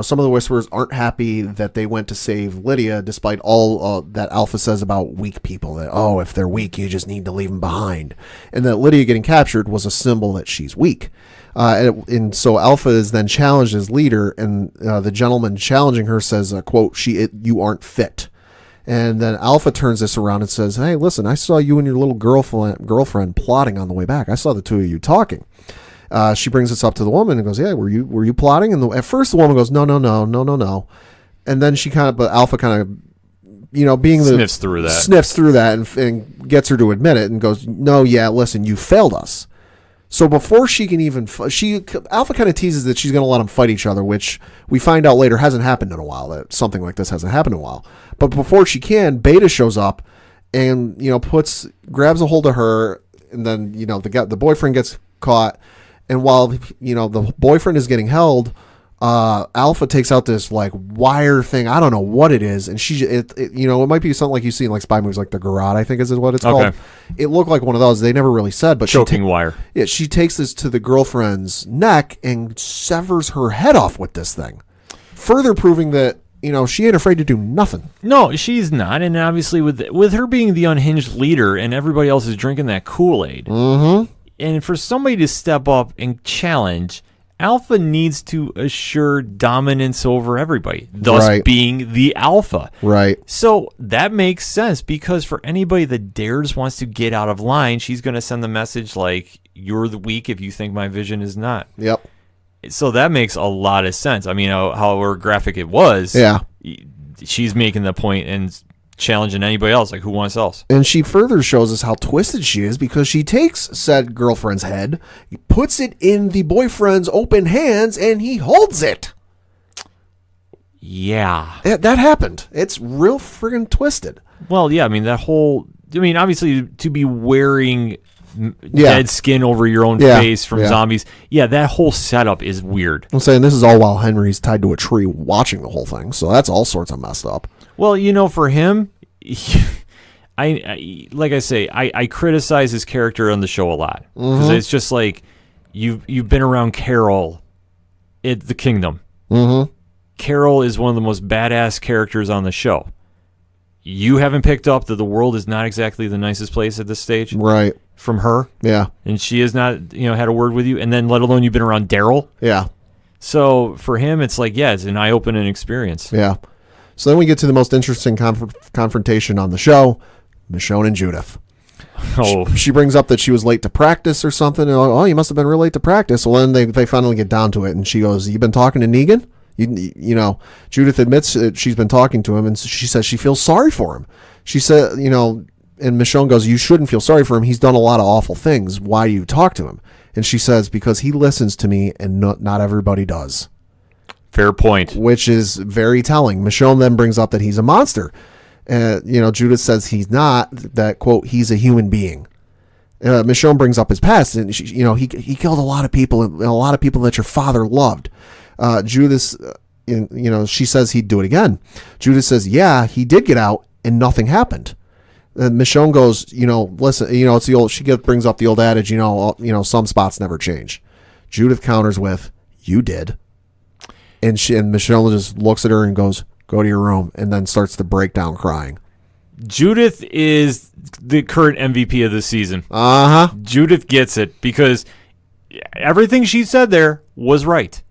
some of the Whisperers aren't happy that they went to save Lydia, despite all that Alpha says about weak people, that, if they're weak, you just need to leave them behind. And that Lydia getting captured was a symbol that she's weak. And so Alpha is then challenged as leader, and the gentleman challenging her says, quote, you aren't fit. And then Alpha turns this around and says, hey, listen, I saw you and your little girlfriend plotting on the way back. I saw the two of you talking. She brings this up to the woman and goes, yeah, were you plotting? And at first the woman goes, no. And then Alpha kind of, being sniffs through that and gets her to admit it and goes, no, yeah, listen, you failed us. So before she can even, Alpha kind of teases that she's going to let them fight each other, which we find out later hasn't happened in a while, that something like this hasn't happened in a while. But before she can, Beta shows up and, grabs a hold of her, and then, the boyfriend gets caught. And while, the boyfriend is getting held, Alpha takes out this wire thing. I don't know what it is. And it might be something like you see in spy movies, like the Garrote, I think is what it's called. It looked like one of those. They never really said, but choking wire. Yeah. She takes this to the girlfriend's neck and severs her head off with this thing, further proving that, she ain't afraid to do nothing. No, she's not. And obviously with her being the unhinged leader and everybody else is drinking that Kool-Aid. Mm-hmm. And for somebody to step up and challenge, Alpha needs to assure dominance over everybody, thus being the Alpha. Right. So that makes sense, because for anybody that dares wants to get out of line, she's going to send the message like, you're the weak if you think my vision is not. Yep. So that makes a lot of sense. I mean, however graphic it was, she's making the point and challenging anybody else, like who wants else. And she further shows us how twisted she is, because she takes said girlfriend's head, puts it in the boyfriend's open hands, and he holds it. Yeah. That happened. It's real friggin' twisted. Well, yeah, I mean, obviously to be wearing dead skin over your own face from zombies, that whole setup is weird. I'm saying this is all while Henry's tied to a tree watching the whole thing, so that's all sorts of messed up. Well, for him, I criticize his character on the show a lot, because it's just like, you've been around Carol at the Kingdom. Mm-hmm. Carol is one of the most badass characters on the show. You haven't picked up that the world is not exactly the nicest place at this stage, Right. From her, Yeah. and she has not, had a word with you, and then let alone you've been around Daryl. Yeah. So for him, it's like, it's an eye-opening experience. Yeah. So then we get to the most interesting confrontation on the show, Michonne and Judith. Oh, She brings up that she was late to practice or something. And like, oh, you must have been real late to practice. Well, then they finally get down to it, and she goes, "You been talking to Negan?" Judith admits that she's been talking to him, and she says she feels sorry for him. She said, and Michonne goes, "You shouldn't feel sorry for him. He's done a lot of awful things. Why do you talk to him?" And she says, "Because he listens to me, and not everybody does." fair point. Which is very telling. Michonne then brings up that he's a monster. Judith says he's not, that, quote, he's a human being. Michonne brings up his past, and he killed a lot of people, and a lot of people that your father loved. Judith, she says he'd do it again. Judith says, yeah, he did get out, and nothing happened. And Michonne goes, listen, it's the old. She brings up the old adage, some spots never change. Judith counters with, "You did," and Michonne just looks at her and goes, "Go to your room," and then starts to break down crying. Judith is the current MVP of the season. Uh huh. Judith gets it because everything she said there was right.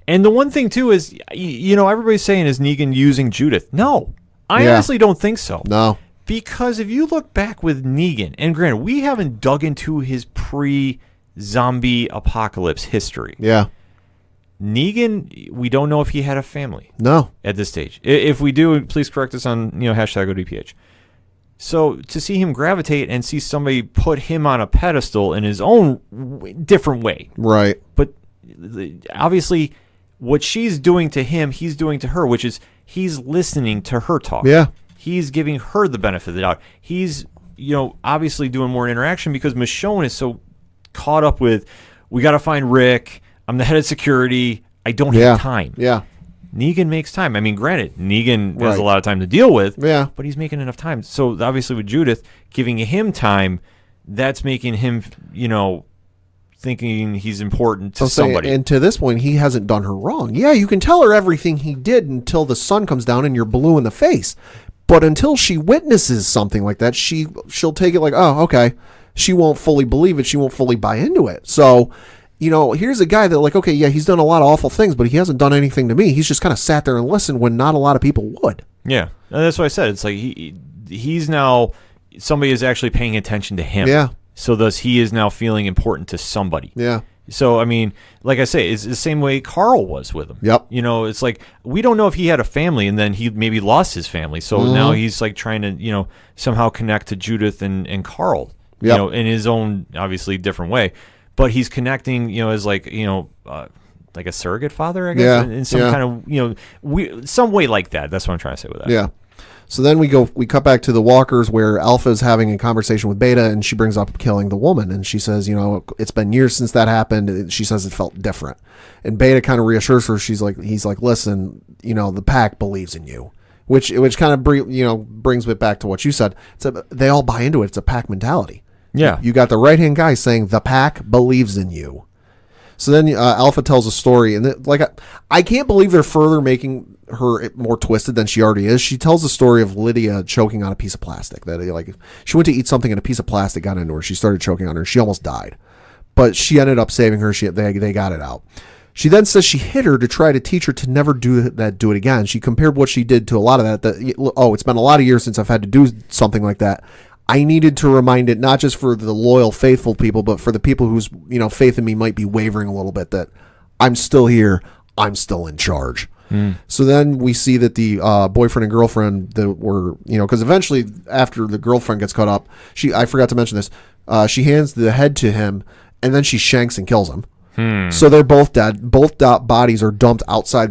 And the one thing too is, everybody's saying, is Negan using Judith? No, I honestly don't think so. No. Because if you look back with Negan, and granted, we haven't dug into his pre-zombie apocalypse history. Yeah. Negan, we don't know if he had a family. No. At this stage. If we do, please correct us on, hashtag ODPH. So to see him gravitate and see somebody put him on a pedestal in his own different way. Right. But obviously, what she's doing to him, he's doing to her, which is he's listening to her talk. Yeah. He's giving her the benefit of the doubt. He's, obviously doing more interaction because Michonne is so caught up with, we got to find Rick. I'm the head of security. I don't have time. Yeah. Negan makes time. I mean, granted, Negan has a lot of time to deal with. Yeah. But he's making enough time. So obviously with Judith, giving him time, that's making him, thinking he's important to somebody. And to this point, he hasn't done her wrong. Yeah, you can tell her everything he did until the sun comes down and you're blue in the face. But until she witnesses something like that, she'll take it like, oh, okay. She won't fully believe it. She won't fully buy into it. So, here's a guy that, like, okay, yeah, he's done a lot of awful things, but he hasn't done anything to me. He's just kind of sat there and listened when not a lot of people would. Yeah, and that's what I said. It's like he's now, somebody is actually paying attention to him. Yeah. So thus he is now feeling important to somebody. Yeah. So, I mean, like I say, it's the same way Carl was with him. Yep. It's like, we don't know if he had a family and then he maybe lost his family. So now he's like trying to, somehow connect to Judith and Carl, in his own, obviously, different way. But he's connecting, as like, like a surrogate father, I guess, in some kind of, some way like that. That's what I'm trying to say with that. Yeah. So then we cut back to the walkers where Alpha is having a conversation with Beta, and she brings up killing the woman, and she says, it's been years since that happened. She says it felt different, and Beta kind of reassures her. He's like, listen, the pack believes in you, which kind of brings it back to what you said. They all buy into it. It's a pack mentality. Yeah, you got the right hand guy saying the pack believes in you. So then Alpha tells a story, and I can't believe they're further making her more twisted than she already is. She tells the story of Lydia choking on a piece of plastic. That she went to eat something and a piece of plastic got into her. She started choking on her. She almost died, but she ended up saving her. They got it out. She then says she hit her to try to teach her to never do it again. She compared what she did to a lot of that. It's been a lot of years since I've had to do something like that. I needed to remind it, not just for the loyal, faithful people, but for the people whose faith in me might be wavering a little bit, that I'm still here. I'm still in charge. So then we see that the boyfriend and girlfriend that were, because eventually after the girlfriend gets cut up, I forgot to mention this, she hands the head to him, and then she shanks and kills him. So they're both dead. Both bodies are dumped outside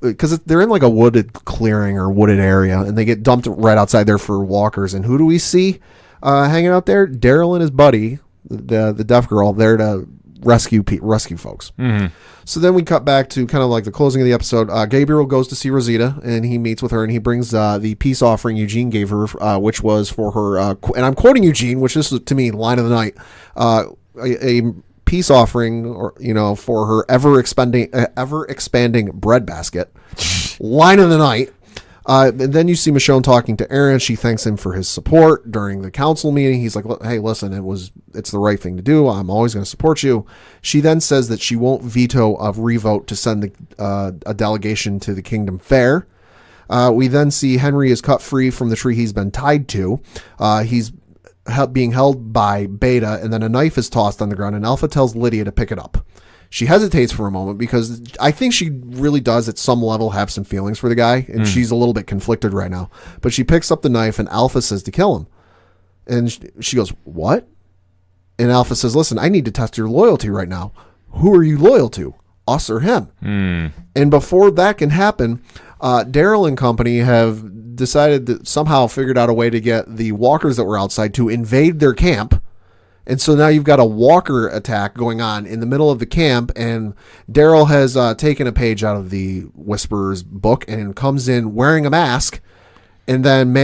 because they're in like a wooded clearing or wooded area, and they get dumped right outside there for walkers. And who do we see hanging out there? Daryl and his buddy, the deaf girl, there to rescue folks. So then we cut back to kind of like the closing of the episode. Gabriel goes to see Rosita, and he meets with her, and he brings the peace offering Eugene gave her, which was for her, and I'm quoting Eugene, which is, to me, line of the night, a peace offering, or for her ever expanding breadbasket. Line of the night. And then you see Michonne talking to Aaron. She thanks him for his support during the council meeting. He's like, hey, listen, it's the right thing to do. I'm always going to support you. She then says that she won't veto a revote to send a delegation to the Kingdom Fair. We then see Henry is cut free from the tree he's been tied to. He's being held by Beta, and then a knife is tossed on the ground, and Alpha tells Lydia to pick it up. She hesitates for a moment because I think she really does at some level have some feelings for the guy, and she's a little bit conflicted right now. But she picks up the knife, and Alpha says to kill him. And she goes, what? And Alpha says, listen, I need to test your loyalty right now. Who are you loyal to, us or him? And before that can happen, Daryl and company have decided that somehow figured out a way to get the walkers that were outside to invade their camp. And so now you've got a walker attack going on in the middle of the camp, and Daryl has taken a page out of the Whisperer's book and comes in wearing a mask, and then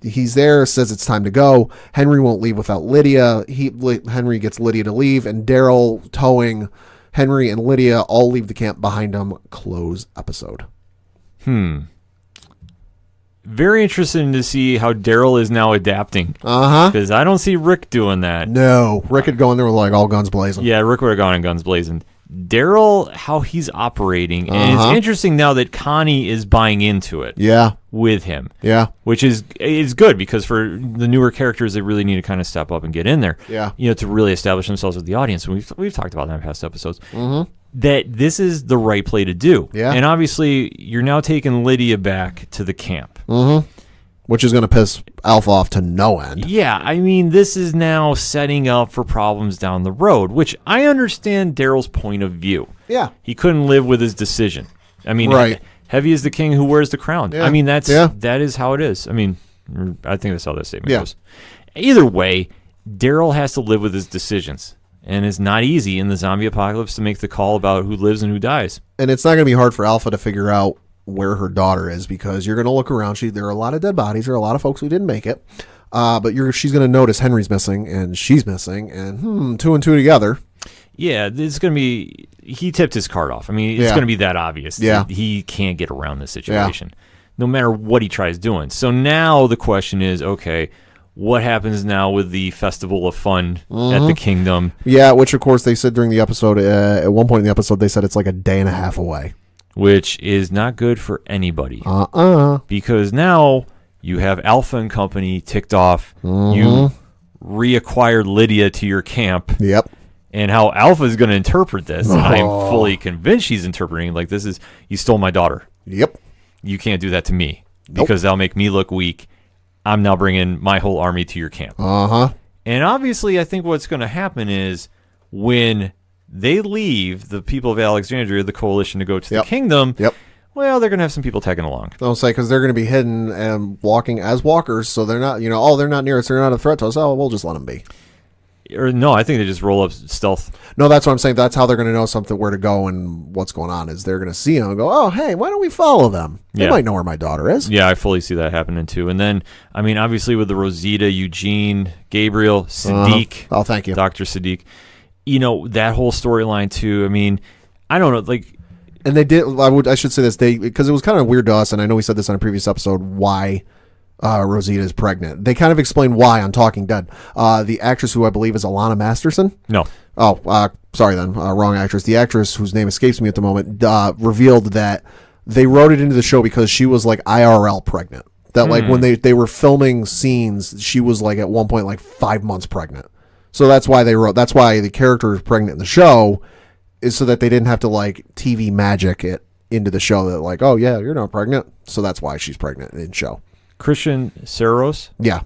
he's there, says it's time to go. Henry won't leave without Lydia. Henry gets Lydia to leave, and Daryl, towing Henry and Lydia, all leave the camp behind him. Close episode. Very interesting to see how Daryl is now adapting. Because I don't see Rick doing that. No, Rick would go in there with like all guns blazing. Yeah, Rick would have gone in guns blazing. Daryl, how he's operating, and it's interesting now that Connie is buying into it. Yeah, with him. Yeah, which is good, because for the newer characters, they really need to kind of step up and get in there. Yeah, to really establish themselves with the audience. And we've talked about that in past episodes. That this is the right play to do. Yeah, and obviously you're now taking Lydia back to the camp. Which is going to piss Alpha off to no end. Yeah, I mean, this is now setting up for problems down the road, which I understand Daryl's point of view. Yeah. He couldn't live with his decision. I mean, right. Heavy is the king who wears the crown. Yeah. I mean, that is how it is. I mean, I think that's how that statement goes. Either Either way, Daryl has to live with his decisions. And it's not easy in the zombie apocalypse to make the call about who lives and who dies. And it's not going to be hard for Alpha to figure out where her daughter is, because you're going to look around. There are a lot of dead bodies. There are a lot of folks who didn't make it. But she's going to notice Henry's missing and she's missing, and two and two together. Yeah, it's going to be. He tipped his card off. I mean, it's going to be that obvious. Yeah. He can't get around this situation, no matter what he tries doing. So now the question is, okay, what happens now with the Festival of Fun at the Kingdom? Yeah, which of course they said during the episode. At one point in the episode, they said it's like a day and a half away. Which is not good for anybody. Because now you have Alpha and company ticked off. You reacquired Lydia to your camp. Yep. And how Alpha is going to interpret this, I'm fully convinced she's interpreting like this is, you stole my daughter. Yep. You can't do that to me, because that'll make me look weak. I'm now bringing my whole army to your camp. And obviously, I think what's going to happen is when they leave, the people of Alexandria, the coalition, to go to the kingdom, well, they're going to have some people tagging along. I'll say, because they're going to be hidden and walking as walkers, so they're not, they're not near us, they're not a threat to us. Oh, we'll just let them be. Or no, I think they just roll up stealth. No, that's what I'm saying. That's how they're going to know something, where to go and what's going on, is they're going to see them and go, oh, hey, why don't we follow them? They might know where my daughter is. Yeah, I fully see that happening too. And then, I mean, obviously with the Rosita, Eugene, Gabriel, Sadiq. Oh, thank you. Dr. Sadiq. That whole storyline too. I mean, I don't know, like. And they did, I should say this, because it was kind of weird to us, and I know we said this on a previous episode, why Rosita is pregnant. They kind of explained why on Talking Dead. The actress, who I believe is Alana Masterson. No. Oh, sorry then. Wrong actress. The actress, whose name escapes me at the moment, revealed that they wrote it into the show because she was like IRL pregnant. That like when they were filming scenes, she was like at one point like 5 months pregnant. So that's why that's why the character is pregnant in the show, is so that they didn't have to like TV magic it into the show that like, oh yeah, you're not pregnant. So that's why she's pregnant in show. Christian Cerratos? Yeah.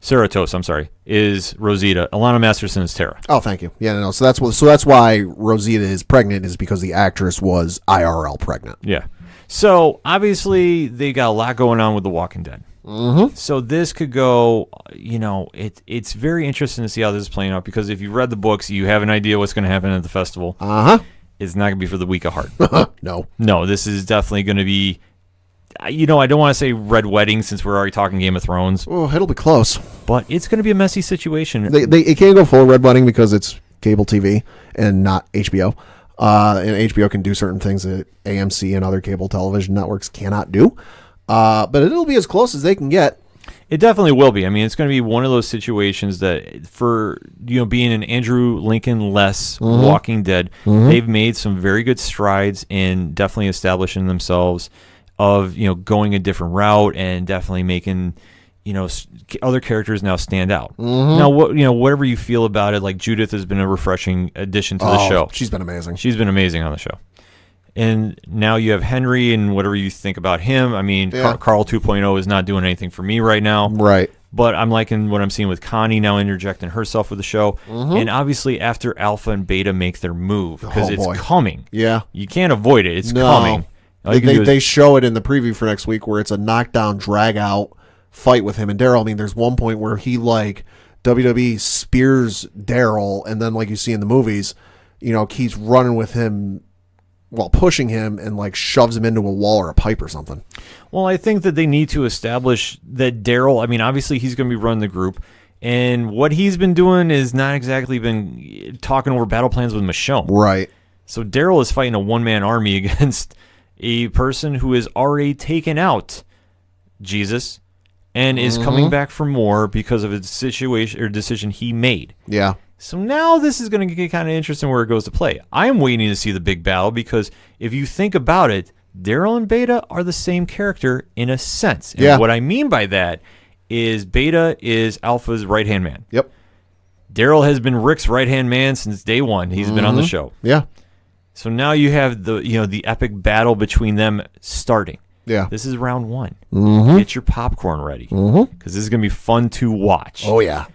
Cerratos, I'm sorry, is Rosita. Alana Masterson is Tara. Oh, thank you. Yeah, no. So that's why Rosita is pregnant, is because the actress was IRL pregnant. Yeah. So obviously they got a lot going on with The Walking Dead. So this could go, it's very interesting to see how this is playing out, because if you've read the books, you have an idea what's going to happen at the festival. It's not going to be for the weak of heart. No. No, this is definitely going to be I don't want to say Red Wedding since we're already talking Game of Thrones. Oh, it'll be close. But it's going to be a messy situation. It can't go full Red Wedding because it's cable TV and not HBO. And HBO can do certain things that AMC and other cable television networks cannot do. But it'll be as close as they can get. It definitely will be. I mean, it's going to be one of those situations that for, being an Andrew Lincoln-less Walking Dead, they've made some very good strides in definitely establishing themselves of, going a different route and definitely making, other characters now stand out. Now, whatever you feel about it, like Judith has been a refreshing addition to the show. She's been amazing. She's been amazing on the show. And now you have Henry and whatever you think about him. I mean, Carl 2.0 is not doing anything for me right now. Right. But I'm liking what I'm seeing with Connie now interjecting herself with the show. And obviously after Alpha and Beta make their move, because it's coming. Yeah. You can't avoid it. It's coming. They show it in the preview for next week where it's a knockdown, drag-out fight with him and Daryl. I mean, there's one point where he, WWE spears Daryl, and then, like you see in the movies, keeps running with him while pushing him and shoves him into a wall or a pipe or something. Well, I think that they need to establish that Daryl, I mean, obviously he's going to be running the group, and what he's been doing is not exactly been talking over battle plans with Michonne. Right. So Daryl is fighting a one-man army against a person who has already taken out Jesus and is coming back for more because of a situation or decision he made. Yeah. So now this is going to get kind of interesting where it goes to play. I am waiting to see the big battle because if you think about it, Daryl and Beta are the same character in a sense. And what I mean by that is Beta is Alpha's right-hand man. Yep. Daryl has been Rick's right-hand man since day one. He's been on the show. Yeah. So now you have the epic battle between them starting. Yeah. This is round one. Get your popcorn ready because this is going to be fun to watch. Oh, yeah.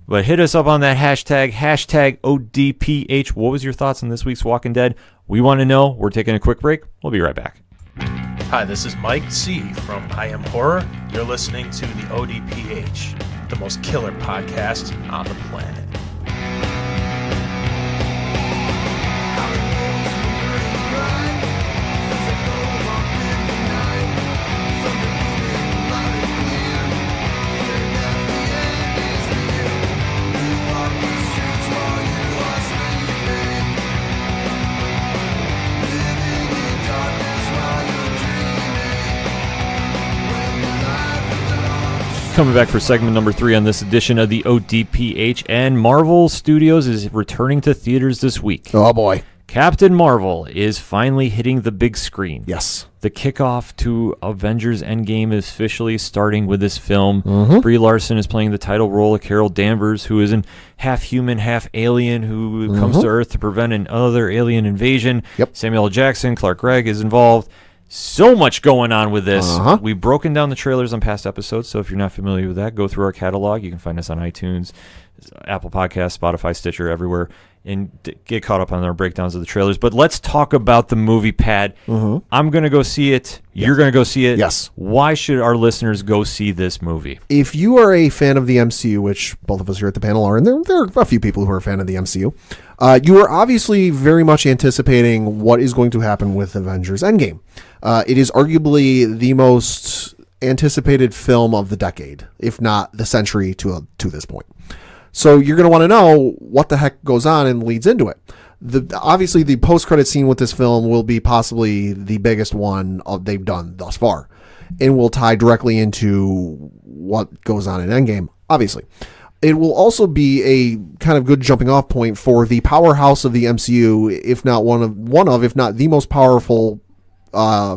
But hit us up on that hashtag ODPH. What was your thoughts on this week's Walking Dead? We want to know. We're taking a quick break. We'll be right back. Hi, this is Mike C. from I Am Horror. You're listening to the ODPH, the most killer podcast on the planet. Coming back for segment number 3 on this edition of the ODPH, and Marvel Studios is returning to theaters this week. Oh, boy. Captain Marvel is finally hitting the big screen. Yes. The kickoff to Avengers Endgame is officially starting with this film. Brie Larson is playing the title role of Carol Danvers, who is an half-human, half-alien who comes to Earth to prevent another alien invasion. Yep. Samuel L. Jackson, Clark Gregg is involved. So much going on with this. We've broken down the trailers on past episodes, so if you're not familiar with that, go through our catalog. You can find us on iTunes, Apple Podcasts, Spotify, Stitcher, everywhere, and get caught up on our breakdowns of the trailers. But let's talk about the movie, Pat. I'm going to go see it. You're going to go see it. Yes. Why should our listeners go see this movie? If you are a fan of the MCU, which both of us here at the panel are, and there are a few people who are a fan of the MCU, you are obviously very much anticipating what is going to happen with Avengers Endgame. It is arguably the most anticipated film of the decade, if not the century to this point. So you're going to want to know what the heck goes on and leads into it. Obviously, the post-credit scene with this film will be possibly the biggest one they've done thus far, and will tie directly into what goes on in Endgame, obviously. It will also be a kind of good jumping off point for the powerhouse of the MCU, if not one of, if not the most powerful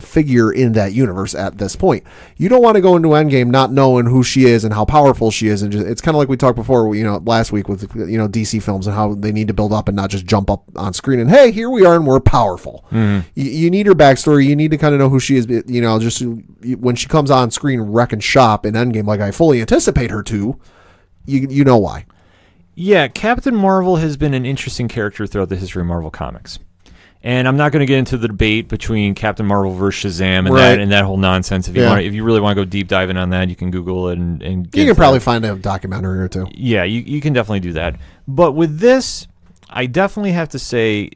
figure in that universe at this point. You don't want to go into Endgame not knowing who she is and how powerful she is, and it's kind of like we talked before, last week with DC films and how they need to build up and not just jump up on screen and hey, here we are and we're powerful. You need her backstory. You need to kind of know who she is. Just when she comes on screen wrecking shop in Endgame, like I fully anticipate her to. You know why. Yeah, Captain Marvel has been an interesting character throughout the history of Marvel Comics. And I'm not going to get into the debate between Captain Marvel versus Shazam and that whole nonsense. If you really want to go deep diving on that, you can Google it and get you can probably find a documentary or two. Yeah, you can definitely do that. But with this, I definitely have to say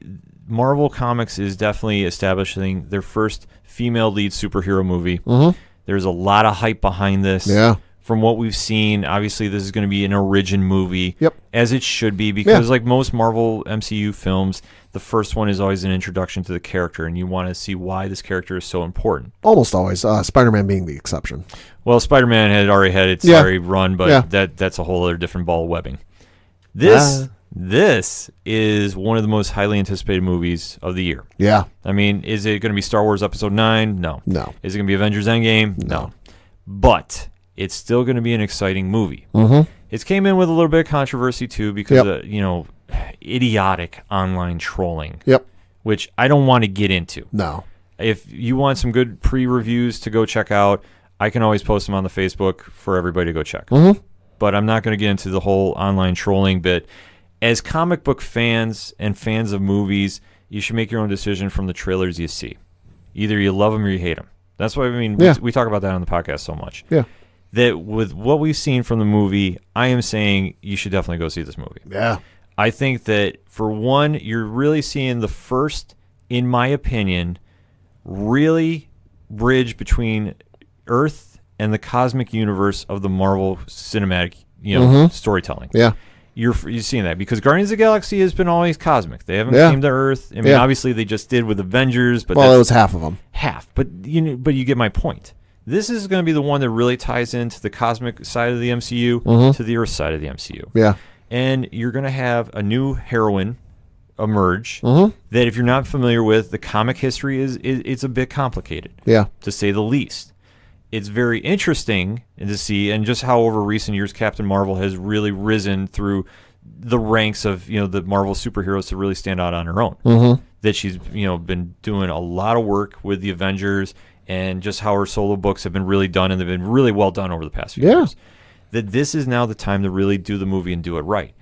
Marvel Comics is definitely establishing their first female lead superhero movie. There's a lot of hype behind this. Yeah. From what we've seen, obviously this is going to be an origin movie, as it should be, because like most Marvel MCU films, the first one is always an introduction to the character, and you want to see why this character is so important. Almost always. Spider-Man being the exception. Well, Spider-Man had already had its already run, but that's a whole other different ball of webbing. This is one of the most highly anticipated movies of the year. Yeah. I mean, is it going to be Star Wars Episode 9? No. No. Is it going to be Avengers Endgame? No. But it's still going to be an exciting movie. It came in with a little bit of controversy, too, because of, idiotic online trolling. Which I don't want to get into. No. If you want some good pre-reviews to go check out, I can always post them on the Facebook for everybody to go check. But I'm not going to get into the whole online trolling bit. As comic book fans and fans of movies, you should make your own decision from the trailers you see. Either you love them or you hate them. That's why, we talk about that on the podcast so much. Yeah. That with what we've seen from the movie, I am saying you should definitely go see this movie. Yeah. I think that, for one, you're really seeing the first, in my opinion, really bridge between Earth and the cosmic universe of the Marvel cinematic, storytelling. Yeah. You're seeing that because Guardians of the Galaxy has been always cosmic. They haven't came to Earth. I mean, obviously they just did with Avengers, but it was half of them. But you get my point. This is going to be the one that really ties into the cosmic side of the MCU to the Earth side of the MCU. Yeah. And you're going to have a new heroine emerge that, if you're not familiar with, the comic history it's a bit complicated. Yeah. To say the least. It's very interesting to see, and just how over recent years Captain Marvel has really risen through the ranks of the Marvel superheroes to really stand out on her own. That she's been doing a lot of work with the Avengers, and just how her solo books have been really done, and they've been really well done over the past few years. That this is now the time to really do the movie and do it right.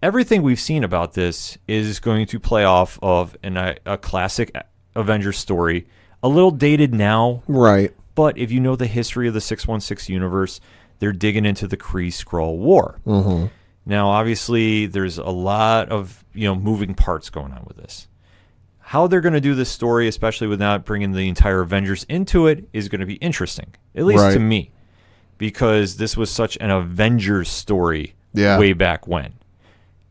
Everything we've seen about this is going to play off of a classic Avengers story, a little dated now, right? But if you know the history of the 616 universe, they're digging into the Kree-Skrull War. Now, obviously, there's a lot of moving parts going on with this. How they're going to do this story, especially without bringing the entire Avengers into it, is going to be interesting, at least to me, because this was such an Avengers story way back when.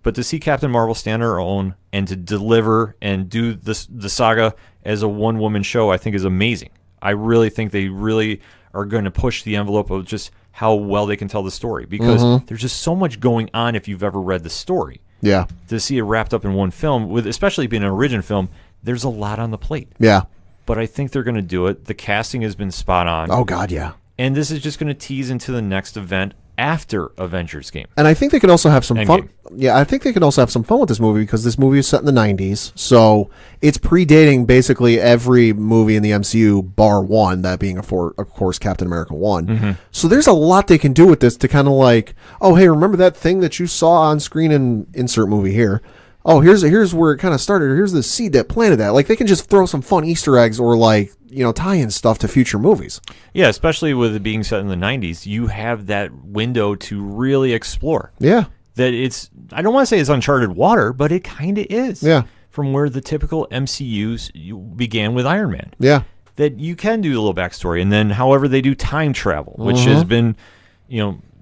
But to see Captain Marvel stand on her own and to deliver and do the saga as a one-woman show, I think is amazing. I really think they really are going to push the envelope of just how well they can tell the story, because there's just so much going on if you've ever read the story. Yeah. To see it wrapped up in one film, with especially being an origin film, there's a lot on the plate. Yeah. But I think they're going to do it. The casting has been spot on. Oh, God, yeah. And this is just going to tease into the next event after Avengers game. And I think they can also have some fun. Yeah, I think they can also have some fun with this movie, because this movie is set in the 90s. So it's predating basically every movie in the MCU, bar one, that being, of course, Captain America 1. So there's a lot they can do with this to kind of like, oh, hey, remember that thing that you saw on screen in insert movie here? Oh, here's where it kind of started. Here's the seed that planted that. Like, they can just throw some fun Easter eggs or, like, tie-in stuff to future movies. Yeah, especially with it being set in the 90s, you have that window to really explore. Yeah. That it's, I don't want to say it's uncharted water, but it kind of is. Yeah. From where the typical MCUs began with Iron Man. Yeah. That you can do a little backstory. And then, however, they do time travel, which has been,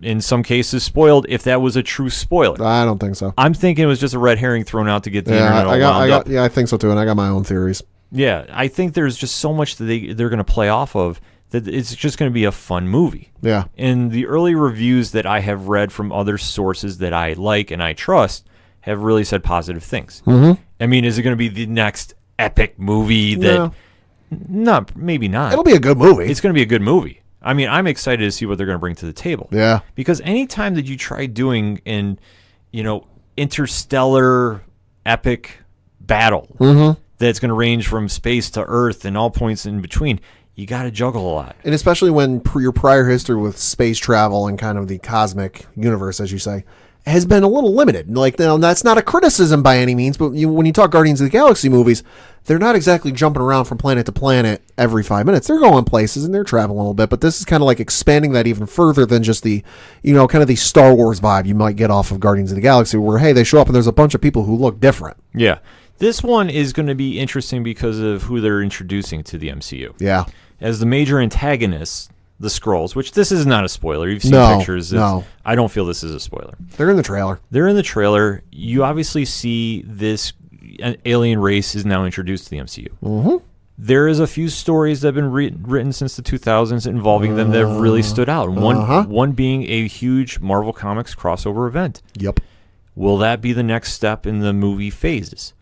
in some cases spoiled, if that was a true spoiler. I don't think so. I'm thinking it was just a red herring thrown out to get the internet all wound up. Yeah, I think so too, and I got my own theories. Yeah, I think there's just so much that they're going to play off of that it's just going to be a fun movie. Yeah. And the early reviews that I have read from other sources that I like and I trust have really said positive things. I mean, is it going to be the next epic movie that... No, maybe not. It'll be a good movie. It's going to be a good movie. I mean, I'm excited to see what they're going to bring to the table. Yeah. Because anytime that you try doing an, interstellar epic battle that's going to range from space to Earth and all points in between, you got to juggle a lot. And especially when your prior history with space travel and kind of the cosmic universe, as you say, has been a little limited. Like, now, that's not a criticism by any means, but when you talk Guardians of the Galaxy movies, they're not exactly jumping around from planet to planet every 5 minutes. They're going places and they're traveling a little bit, but this is kind of like expanding that even further than just the, kind of the Star Wars vibe you might get off of Guardians of the Galaxy, where, hey, they show up and there's a bunch of people who look different. Yeah. This one is going to be interesting because of who they're introducing to the MCU. Yeah. As the major antagonists, the Skrulls, which this is not a spoiler. You've seen pictures. No. I don't feel this is a spoiler. They're in the trailer. They're in the trailer. You obviously see this alien race is now introduced to the MCU. Mm-hmm. There is a few stories that have been written since the 2000s involving them that have really stood out. One being a huge Marvel Comics crossover event. Yep. Will that be the next step in the movie phases?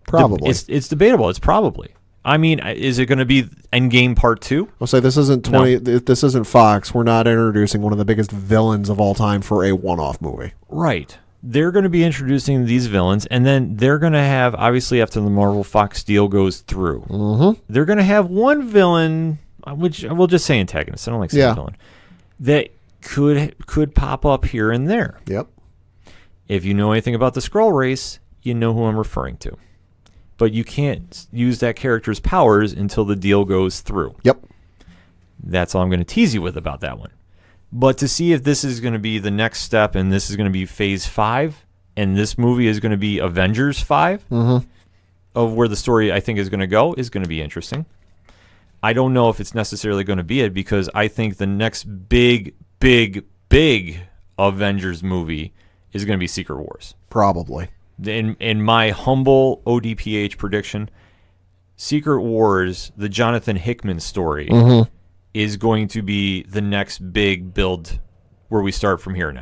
Probably. It's debatable. It's probably. I mean, is it going to be Endgame Part 2? I'll say this isn't This isn't Fox. We're not introducing one of the biggest villains of all time for a one-off movie. Right. They're going to be introducing these villains, and then they're going to have, obviously, after the Marvel Fox deal goes through, they're going to have one villain, which we'll just say antagonist. I don't like saying villain, that could pop up here and there. Yep. If you know anything about the Skrull race, you know who I'm referring to. But you can't use that character's powers until the deal goes through. Yep. That's all I'm going to tease you with about that one. But to see if this is going to be the next step and this is going to be Phase 5 and this movie is going to be Avengers 5 of where the story I think is going to be interesting. I don't know if it's necessarily going to be it because I think the next big Avengers movie is going to be Secret Wars. Probably. In my humble ODPH prediction, Secret Wars, the Jonathan Hickman story, is going to be the next big build where we start from here now.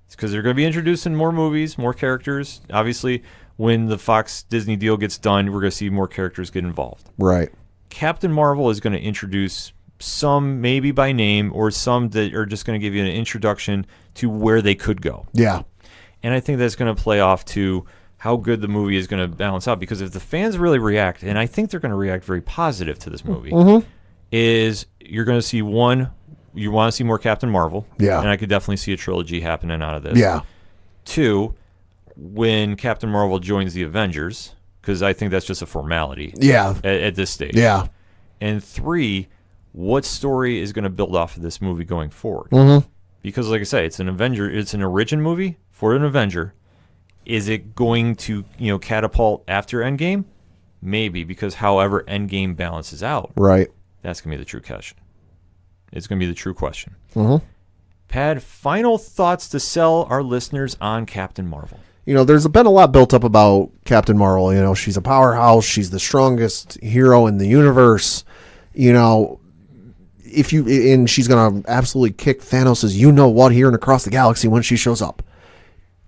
It's because they're going to be introducing more movies, more characters. Obviously, when the Fox-Disney deal gets done, we're going to see more characters get involved. Right. Captain Marvel is going to introduce some maybe by name or some that are just going to give you an introduction to where they could go. Yeah. And I think that's going to play off to how good the movie is going to balance out. Because if the fans really react, and I think they're going to react very positive to this movie, is you're going to see one, you want to see more Captain Marvel. Yeah. And I could definitely see a trilogy happening out of this. Yeah. 2, when Captain Marvel joins the Avengers, because I think that's just a formality. Yeah. At this stage. Yeah. And 3, what story is going to build off of this movie going forward? Because, like I say, it's an origin movie for an Avenger. Is it going to, catapult after Endgame? Maybe, because however Endgame balances out, right, that's going to be the true question. It's going to be the true question. Pad, final thoughts to sell our listeners on Captain Marvel. There's been a lot built up about Captain Marvel. She's a powerhouse. She's the strongest hero in the universe. And she's going to absolutely kick Thanos' you-know-what here and across the galaxy when she shows up.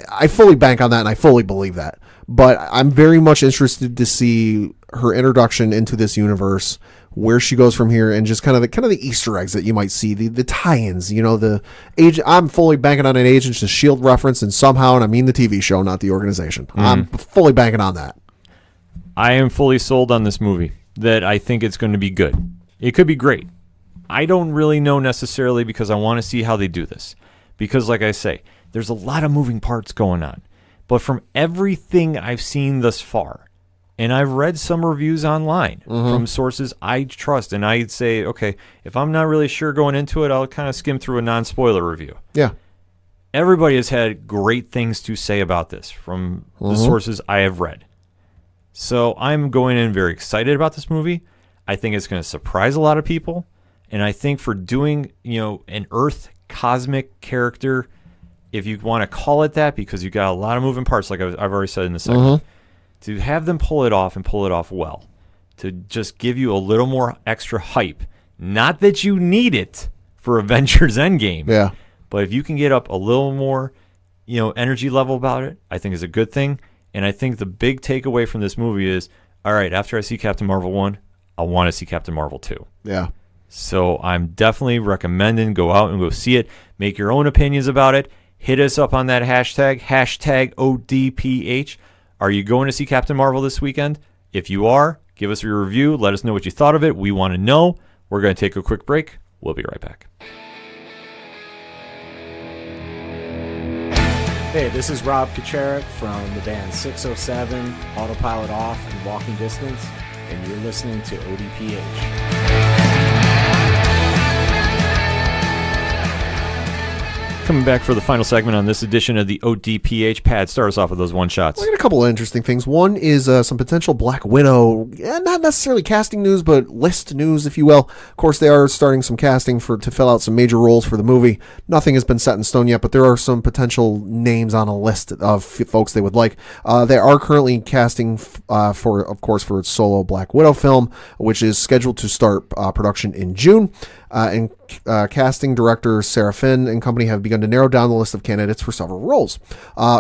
I fully bank on that, and I fully believe that. But I'm very much interested to see her introduction into this universe, where she goes from here, and just kind of the Easter eggs that you might see, the tie-ins. The age. I'm fully banking on an Agents of S.H.I.E.L.D. reference, and somehow, and I mean the TV show, not the organization. I'm fully banking on that. I am fully sold on this movie. That I think it's going to be good. It could be great. I don't really know necessarily because I want to see how they do this. Because, like I say, there's a lot of moving parts going on. But from everything I've seen thus far, and I've read some reviews online from sources I trust, and I'd say, okay, if I'm not really sure going into it, I'll kind of skim through a non-spoiler review. Yeah. Everybody has had great things to say about this from the sources I have read. So I'm going in very excited about this movie. I think it's going to surprise a lot of people. And I think for doing, an Earth cosmic character, if you want to call it that, because you got a lot of moving parts, like I've already said in the segment, to have them pull it off and pull it off well, to just give you a little more extra hype. Not that you need it for Avengers Endgame, but if you can get up a little more, energy level about it, I think is a good thing. And I think the big takeaway from this movie is, all right, after I see Captain Marvel 1, I want to see Captain Marvel 2. Yeah. So I'm definitely recommending go out and go see it. Make your own opinions about it. Hit us up on that hashtag ODPH. Are you going to see Captain Marvel this weekend? If you are, give us your review. Let us know what you thought of it. We want to know. We're going to take a quick break. We'll be right back. Hey, this is Rob Kacharik from the band 607, Autopilot Off, and Walking Distance, and you're listening to ODPH. coming back for the final segment on this edition of the ODPH. Pad, start us off with those one-shots. I got a couple of interesting things. One is some potential Black Widow, not necessarily casting news, but list news, if you will. Of course, they are starting some casting to fill out some major roles for the movie. Nothing has been set in stone yet, but there are some potential names on a list of folks they would like. They are currently casting for its solo Black Widow film, which is scheduled to start production in June. And casting director Sarah Finn and company have begun to narrow down the list of candidates for several roles,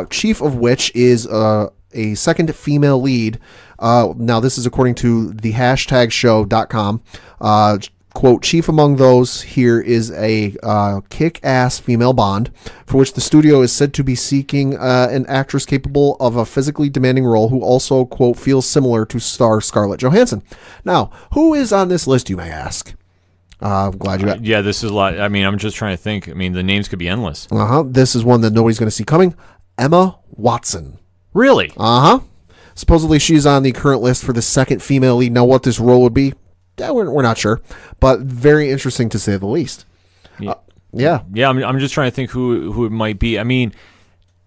chief of which is a second female lead. Now, this is according to the hashtagshow.com. Quote, chief among those here is a kick-ass female Bond, for which the studio is said to be seeking an actress capable of a physically demanding role who also, quote, feels similar to star Scarlett Johansson. Now, who is on this list, you may ask? I'm glad you got. Yeah, this is a lot. I mean, I'm just trying to think. I mean, the names could be endless. This is one that nobody's going to see coming. Emma Watson. Really? Supposedly she's on the current list for the second female lead. Now, what this role would be, we're not sure, but very interesting to say the least. Yeah. I'm just trying to think who it might be. I mean,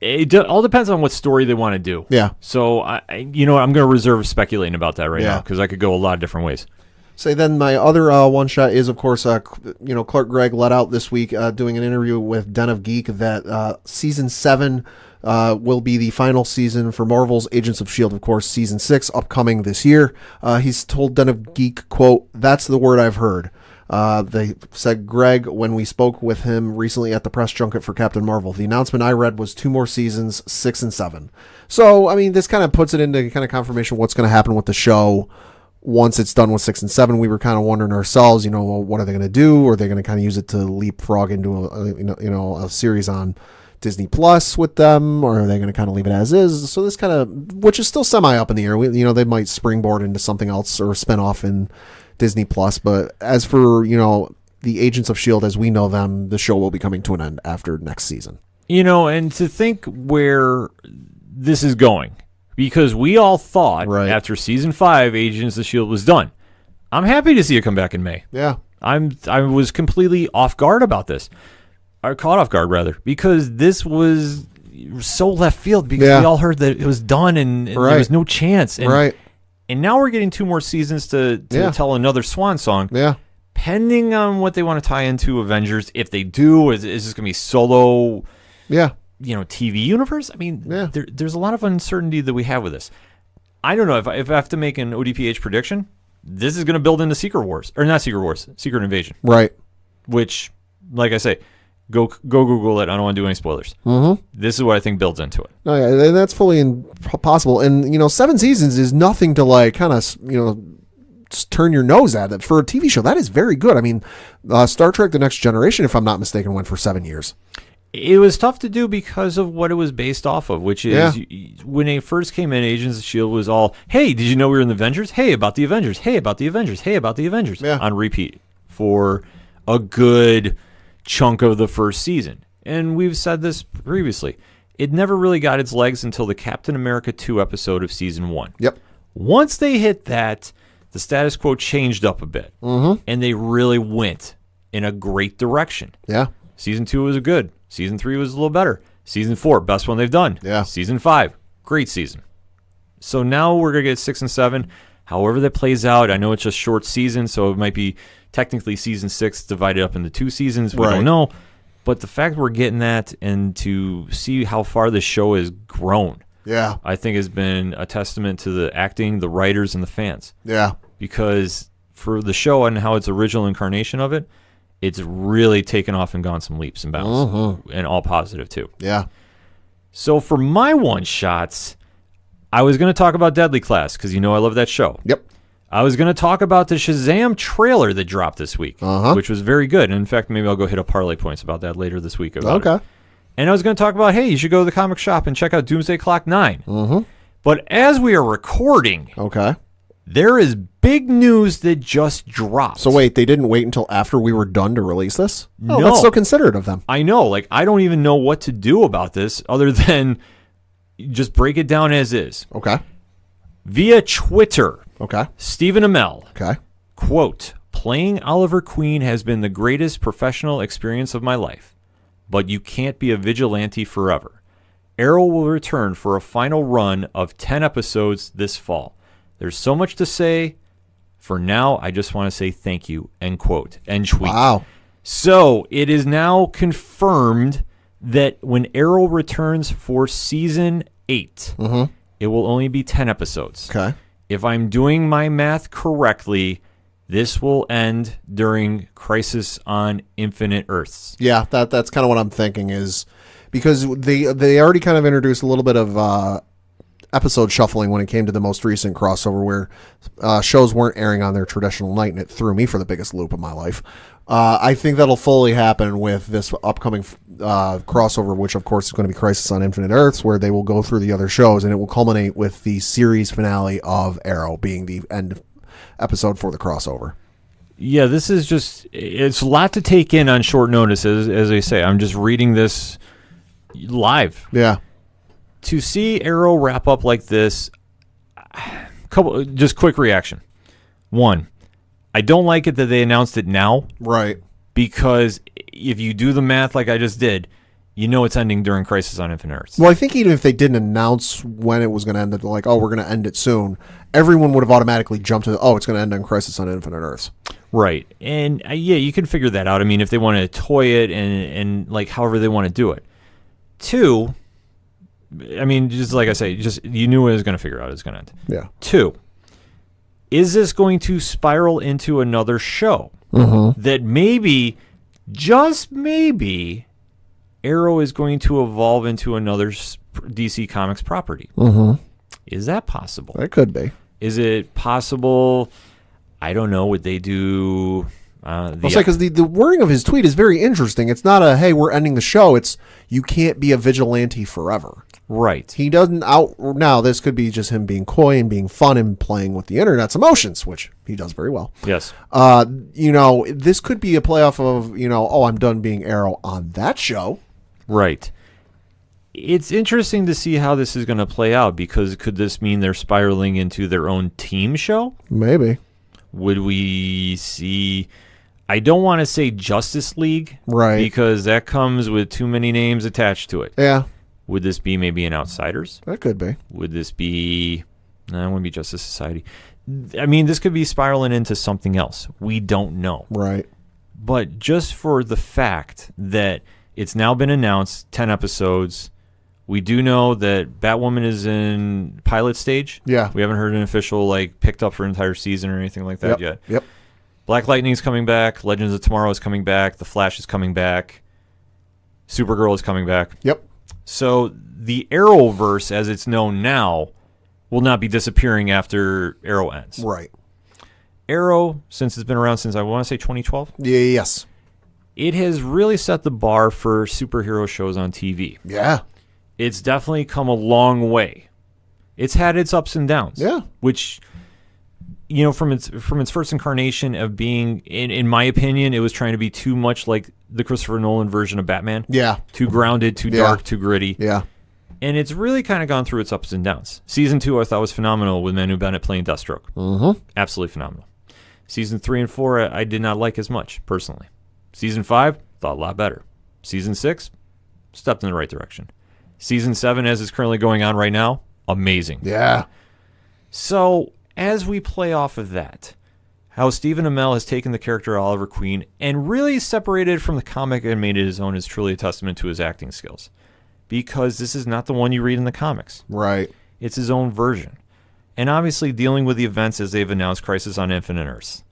it all depends on what story they want to do. Yeah. So I'm going to reserve speculating about that right now because I could go a lot of different ways. Say then my other one shot is, of course, Clark Gregg let out this week doing an interview with Den of Geek that season 7 will be the final season for Marvel's Agents of S.H.I.E.L.D. Of course, season 6 upcoming this year. He's told Den of Geek, quote, "That's the word I've heard." They said Greg when we spoke with him recently at the press junket for Captain Marvel. The announcement I read was 2 more seasons, 6 and 7. So, I mean, this kind of puts it into kind of confirmation of what's going to happen with the show. Once it's done with 6 and 7, we were kind of wondering ourselves, what are they going to do? Are they going to kind of use it to leapfrog into a series on Disney Plus with them, or are they going to kind of leave it as is? So this kind of, which is still semi up in the air. They might springboard into something else or spin off in Disney Plus. But as for the Agents of S.H.I.E.L.D. as we know them, the show will be coming to an end after next season. And to think where this is going. Because we all thought after season 5, Agents of S.H.I.E.L.D. was done. I'm happy to see it come back in May. Yeah. I was completely off guard about this. Or caught off guard, rather. Because this was so left field. Because we all heard that it was done and there was no chance. And, and now we're getting 2 more seasons to tell another swan song. Yeah. Pending on what they want to tie into Avengers. If they do, is this going to be solo? Yeah. TV universe? I mean, there's a lot of uncertainty that we have with this. I don't know. If I have to make an ODPH prediction, this is going to build into Secret Invasion. Right. Which, like I say, go Google it. I don't want to do any spoilers. Mm-hmm. This is what I think builds into it. No, yeah, and that's fully possible. And, 7 seasons is nothing to, kind of, turn your nose at it. For a TV show, that is very good. I mean, Star Trek The Next Generation, if I'm not mistaken, went for 7 years. It was tough to do because of what it was based off of, which is when it first came in, Agents of S.H.I.E.L.D. was all, hey, did you know we were in the Avengers? Hey, about the Avengers. Hey, about the Avengers. Hey, about the Avengers. On repeat for a good chunk of the first season. And we've said this previously. It never really got its legs until the Captain America 2 episode of season 1. Yep. Once they hit that, the status quo changed up a bit. Mm-hmm. And they really went in a great direction. Yeah. Season 2 was good. Season 3 was a little better. Season 4, best one they've done. Yeah. Season 5, great season. So now we're going to get 6 and 7. However that plays out, I know it's a short season, so it might be technically season 6 divided up into 2 seasons. We don't know. But the fact we're getting that and to see how far this show has grown, I think has been a testament to the acting, the writers, and the fans. Yeah. Because for the show and how its original incarnation of it, it's really taken off and gone some leaps and bounds, and all positive, too. Yeah. So for my one-shots, I was going to talk about Deadly Class, because I love that show. Yep. I was going to talk about the Shazam trailer that dropped this week, which was very good. And in fact, maybe I'll go hit up parlay points about that later this week. Okay. And I was going to talk about, hey, you should go to the comic shop and check out Doomsday Clock 9. Mm-hmm. But as we are recording... there is big news that just dropped. So wait, they didn't wait until after we were done to release this? No. That's so considerate of them. I know. I don't even know what to do about this other than just break it down as is. Okay. Via Twitter, Stephen Amell, quote, playing Oliver Queen has been the greatest professional experience of my life. but you can't be a vigilante forever. Arrow will return for a final run of 10 episodes this fall. There's so much to say. For now, I just want to say thank you, end quote, end tweet. Wow. So it is now confirmed that when Arrow returns for season 8, it will only be 10 episodes. Okay. If I'm doing my math correctly, this will end during Crisis on Infinite Earths. Yeah, that's kind of what I'm thinking, is because they already kind of introduced a little bit of episode shuffling when it came to the most recent crossover, where shows weren't airing on their traditional night, and it threw me for the biggest loop of my life. I think that'll fully happen with this upcoming crossover, which of course is going to be Crisis on Infinite Earths, where they will go through the other shows, and it will culminate with the series finale of Arrow being the end episode for the crossover. Yeah, this is just, it's a lot to take in on short notice, as I say. I'm just reading this live. Yeah. To see Arrow wrap up like this, just quick reaction. One, I don't like it that they announced it now. Right. Because if you do the math like I just did, you know it's ending during Crisis on Infinite Earths. Well, I think even if they didn't announce when it was going to end, they're like, oh, we're going to end it soon, everyone would have automatically jumped to, oh, it's going to end on Crisis on Infinite Earths. Right. And yeah, you can figure that out. I mean, if they want to toy it and like however they want to do it. Two, I mean, just like I say, just you knew it was going to figure out it's going to end. Yeah. Two, is this going to spiral into another show that maybe, just maybe, Arrow is going to evolve into another DC Comics property? Is that possible? It could be. Is it possible? I don't know. Would they do? Because the wording of his tweet is very interesting. It's not a, hey, we're ending the show. It's, you can't be a vigilante forever. Right. He doesn't now this could be just him being coy and being fun and playing with the internet's emotions, which he does very well. Yes. This could be a playoff of, oh, I'm done being Arrow on that show. Right. It's interesting to see how this is going to play out, because could this mean they're spiraling into their own team show? Maybe. Would we see, I don't want to say Justice League, right? Because that comes with too many names attached to it. Yeah. Would this be maybe an Outsiders? That could be. Would this be, no, it wouldn't be Justice Society. I mean, this could be spiraling into something else. We don't know. Right. But just for the fact that it's now been announced, 10 episodes, we do know that Batwoman is in pilot stage. Yeah. We haven't heard an official, picked up for an entire season or anything like that yet. Yep. Black Lightning's coming back. Legends of Tomorrow is coming back. The Flash is coming back. Supergirl is coming back. Yep. So the Arrowverse, as it's known now, will not be disappearing after Arrow ends. Right. Arrow, since it's been around since, I want to say 2012. Yeah. Yes. It has really set the bar for superhero shows on TV. Yeah. It's definitely come a long way. It's had its ups and downs. Yeah. Which, from its first incarnation of being, in my opinion, it was trying to be too much like the Christopher Nolan version of Batman. Yeah. Too grounded, too dark, too gritty. Yeah. And it's really kind of gone through its ups and downs. Season 2 I thought was phenomenal with Manu Bennett playing Deathstroke. Absolutely phenomenal. Season 3 and 4 I did not like as much, personally. Season 5, thought a lot better. Season 6, stepped in the right direction. Season 7, as is currently going on right now, amazing. Yeah. So, as we play off of that, how Stephen Amell has taken the character of Oliver Queen and really separated from the comic and made it his own is truly a testament to his acting skills. Because this is not the one you read in the comics. Right. It's his own version. And obviously dealing with the events as they've announced Crisis on Infinite Earths.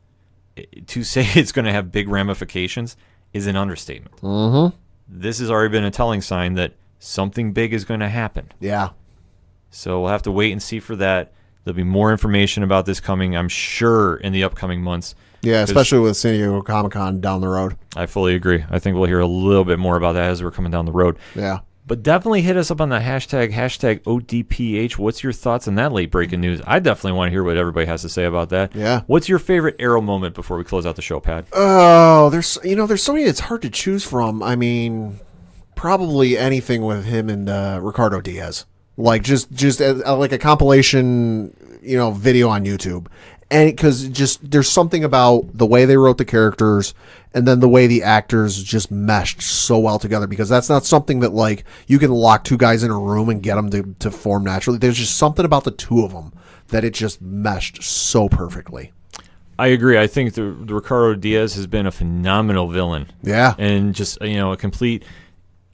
To say it's going to have big ramifications is an understatement. This has already been a telling sign that something big is going to happen. Yeah. So we'll have to wait and see for that. There'll be more information about this coming, I'm sure, in the upcoming months. Yeah, especially with San Diego Comic-Con down the road. I fully agree. I think we'll hear a little bit more about that as we're coming down the road. Yeah. But definitely hit us up on the hashtag ODPH. What's your thoughts on that late breaking news? I definitely want to hear what everybody has to say about that. Yeah. What's your favorite Arrow moment before we close out the show, Pat? Oh, there's so many it's hard to choose from. I mean, probably anything with him and Ricardo Diaz. Like just like a compilation, video on YouTube. And because just there's something about the way they wrote the characters and then the way the actors just meshed so well together, because that's not something that like you can lock two guys in a room and get them to form naturally. There's just something about the two of them that it just meshed so perfectly. I agree. I think the Ricardo Diaz has been a phenomenal villain. Yeah. And just, a complete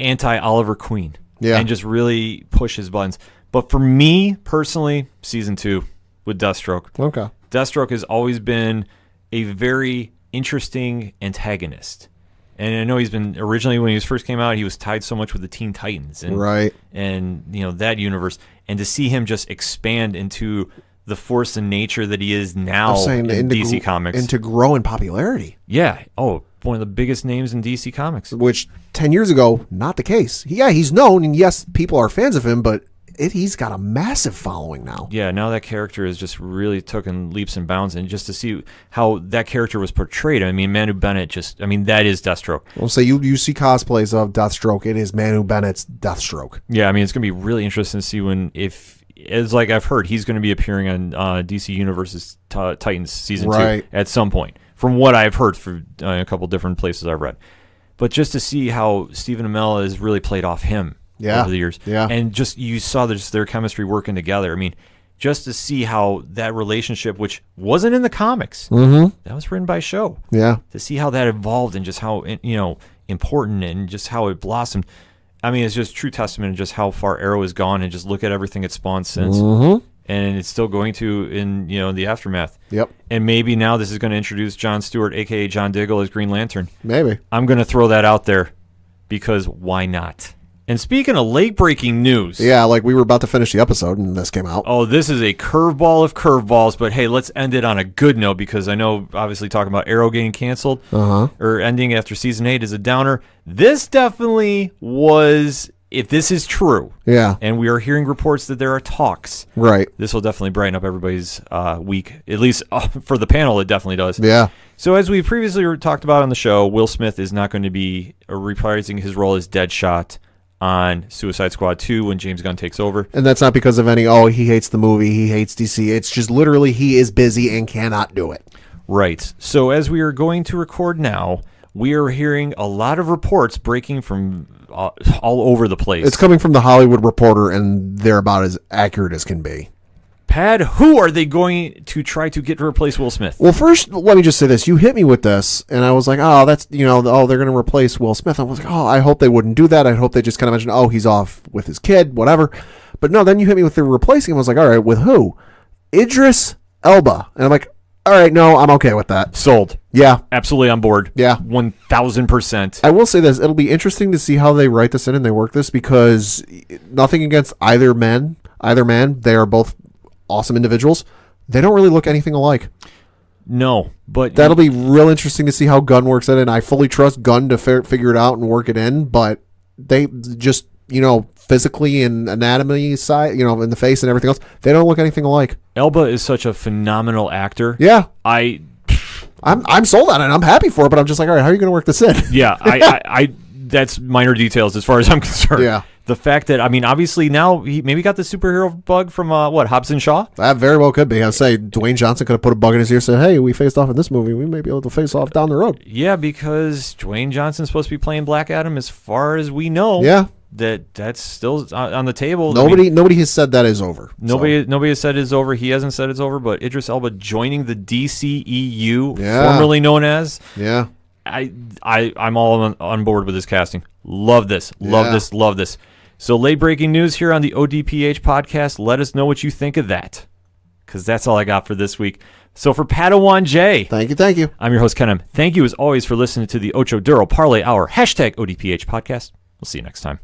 anti-Oliver Queen. Yeah. And just really push his buttons. But for me, personally, season 2 with Deathstroke. Okay. Deathstroke has always been a very interesting antagonist. And I know he's been, originally when he first came out, he was tied so much with the Teen Titans. And, right. And, that universe. And to see him just expand into the force and nature that he is now in DC Comics. And to grow in popularity. Yeah. Oh, one of the biggest names in DC Comics. Which 10 years ago, not the case. Yeah, he's known, and yes, people are fans of him, but he's got a massive following now. Yeah, now that character is just really taken leaps and bounds, and just to see how that character was portrayed. I mean, Manu Bennett that is Deathstroke. Well, say you see cosplays of Deathstroke, it is Manu Bennett's Deathstroke. Yeah, I mean, it's going to be really interesting to see it's like I've heard he's going to be appearing on DC Universe's Titans season 2 at some point, from what I've heard through a couple different places I've read. But just to see how Stephen Amell has really played off him over the years. Yeah. And just you saw their chemistry working together. I mean, just to see how that relationship, which wasn't in the comics, that was written by Show. Yeah. To see how that evolved and just how important and just how it blossomed. I mean, it's just true testament to just how far Arrow has gone, and just look at everything it's spawned since. And it's still going to in the aftermath. Yep. And maybe now this is going to introduce John Stewart, a.k.a. John Diggle, as Green Lantern. Maybe. I'm going to throw that out there because why not? And speaking of late-breaking news. Yeah, like we were about to finish the episode and this came out. Oh, this is a curveball of curveballs, but hey, let's end it on a good note, because I know obviously talking about Arrow getting canceled or ending after season 8 is a downer. This definitely was, if this is true, and we are hearing reports that there are talks, right? This will definitely brighten up everybody's week. At least for the panel, it definitely does. Yeah. So as we previously talked about on the show, Will Smith is not going to be reprising his role as Deadshot on Suicide Squad 2 when James Gunn takes over. And that's not because of he hates the movie, he hates DC. It's just literally he is busy and cannot do it. Right. So as we are going to record now, we are hearing a lot of reports breaking from all over the place. It's coming from the Hollywood Reporter, and they're about as accurate as can be. Pad, who are they going to try to get to replace Will Smith? Well, first, let me just say this. You hit me with this, and I was like, that's, they're going to replace Will Smith. I was like, I hope they wouldn't do that. I hope they just kind of mentioned, he's off with his kid, whatever. But no, then you hit me with the replacing him. I was like, all right, with who? Idris Elba. And I'm like, all right, no, I'm okay with that. Sold. Yeah. Absolutely on board. Yeah. 1,000%. I will say this. It'll be interesting to see how they write this in and they work this, because nothing against either man. They are both awesome individuals. They don't really look anything alike. No, but that'll be real interesting to see how Gunn works it in. I fully trust Gunn to figure it out and work it in, but they just, physically and anatomy side, in the face and everything else, they don't look anything alike. Elba is such a phenomenal actor. Yeah. I'm sold on it. I'm happy for it, but I'm just like, all right, how are you going to work this in? Yeah, I that's minor details as far as I'm concerned. Yeah. The fact that, obviously now he maybe got the superhero bug from, Hobbs and Shaw? That very well could be. I'd say Dwayne Johnson could have put a bug in his ear and said, hey, we faced off in this movie. We may be able to face off down the road. Yeah, because Dwayne Johnson's supposed to be playing Black Adam as far as we know. Yeah. That's still on the table. Nobody has said that is over. Nobody has said it's over. He hasn't said it's over, but Idris Elba joining the DCEU, formerly known as. Yeah. I'm all on board with this casting. Love this. Love this. So late breaking news here on the ODPH podcast. Let us know what you think of that, because that's all I got for this week. So for Padawan J. Thank you. I'm your host, Kenem. Thank you as always for listening to the Ocho Duro Parlay Hour, #ODPH podcast. We'll see you next time.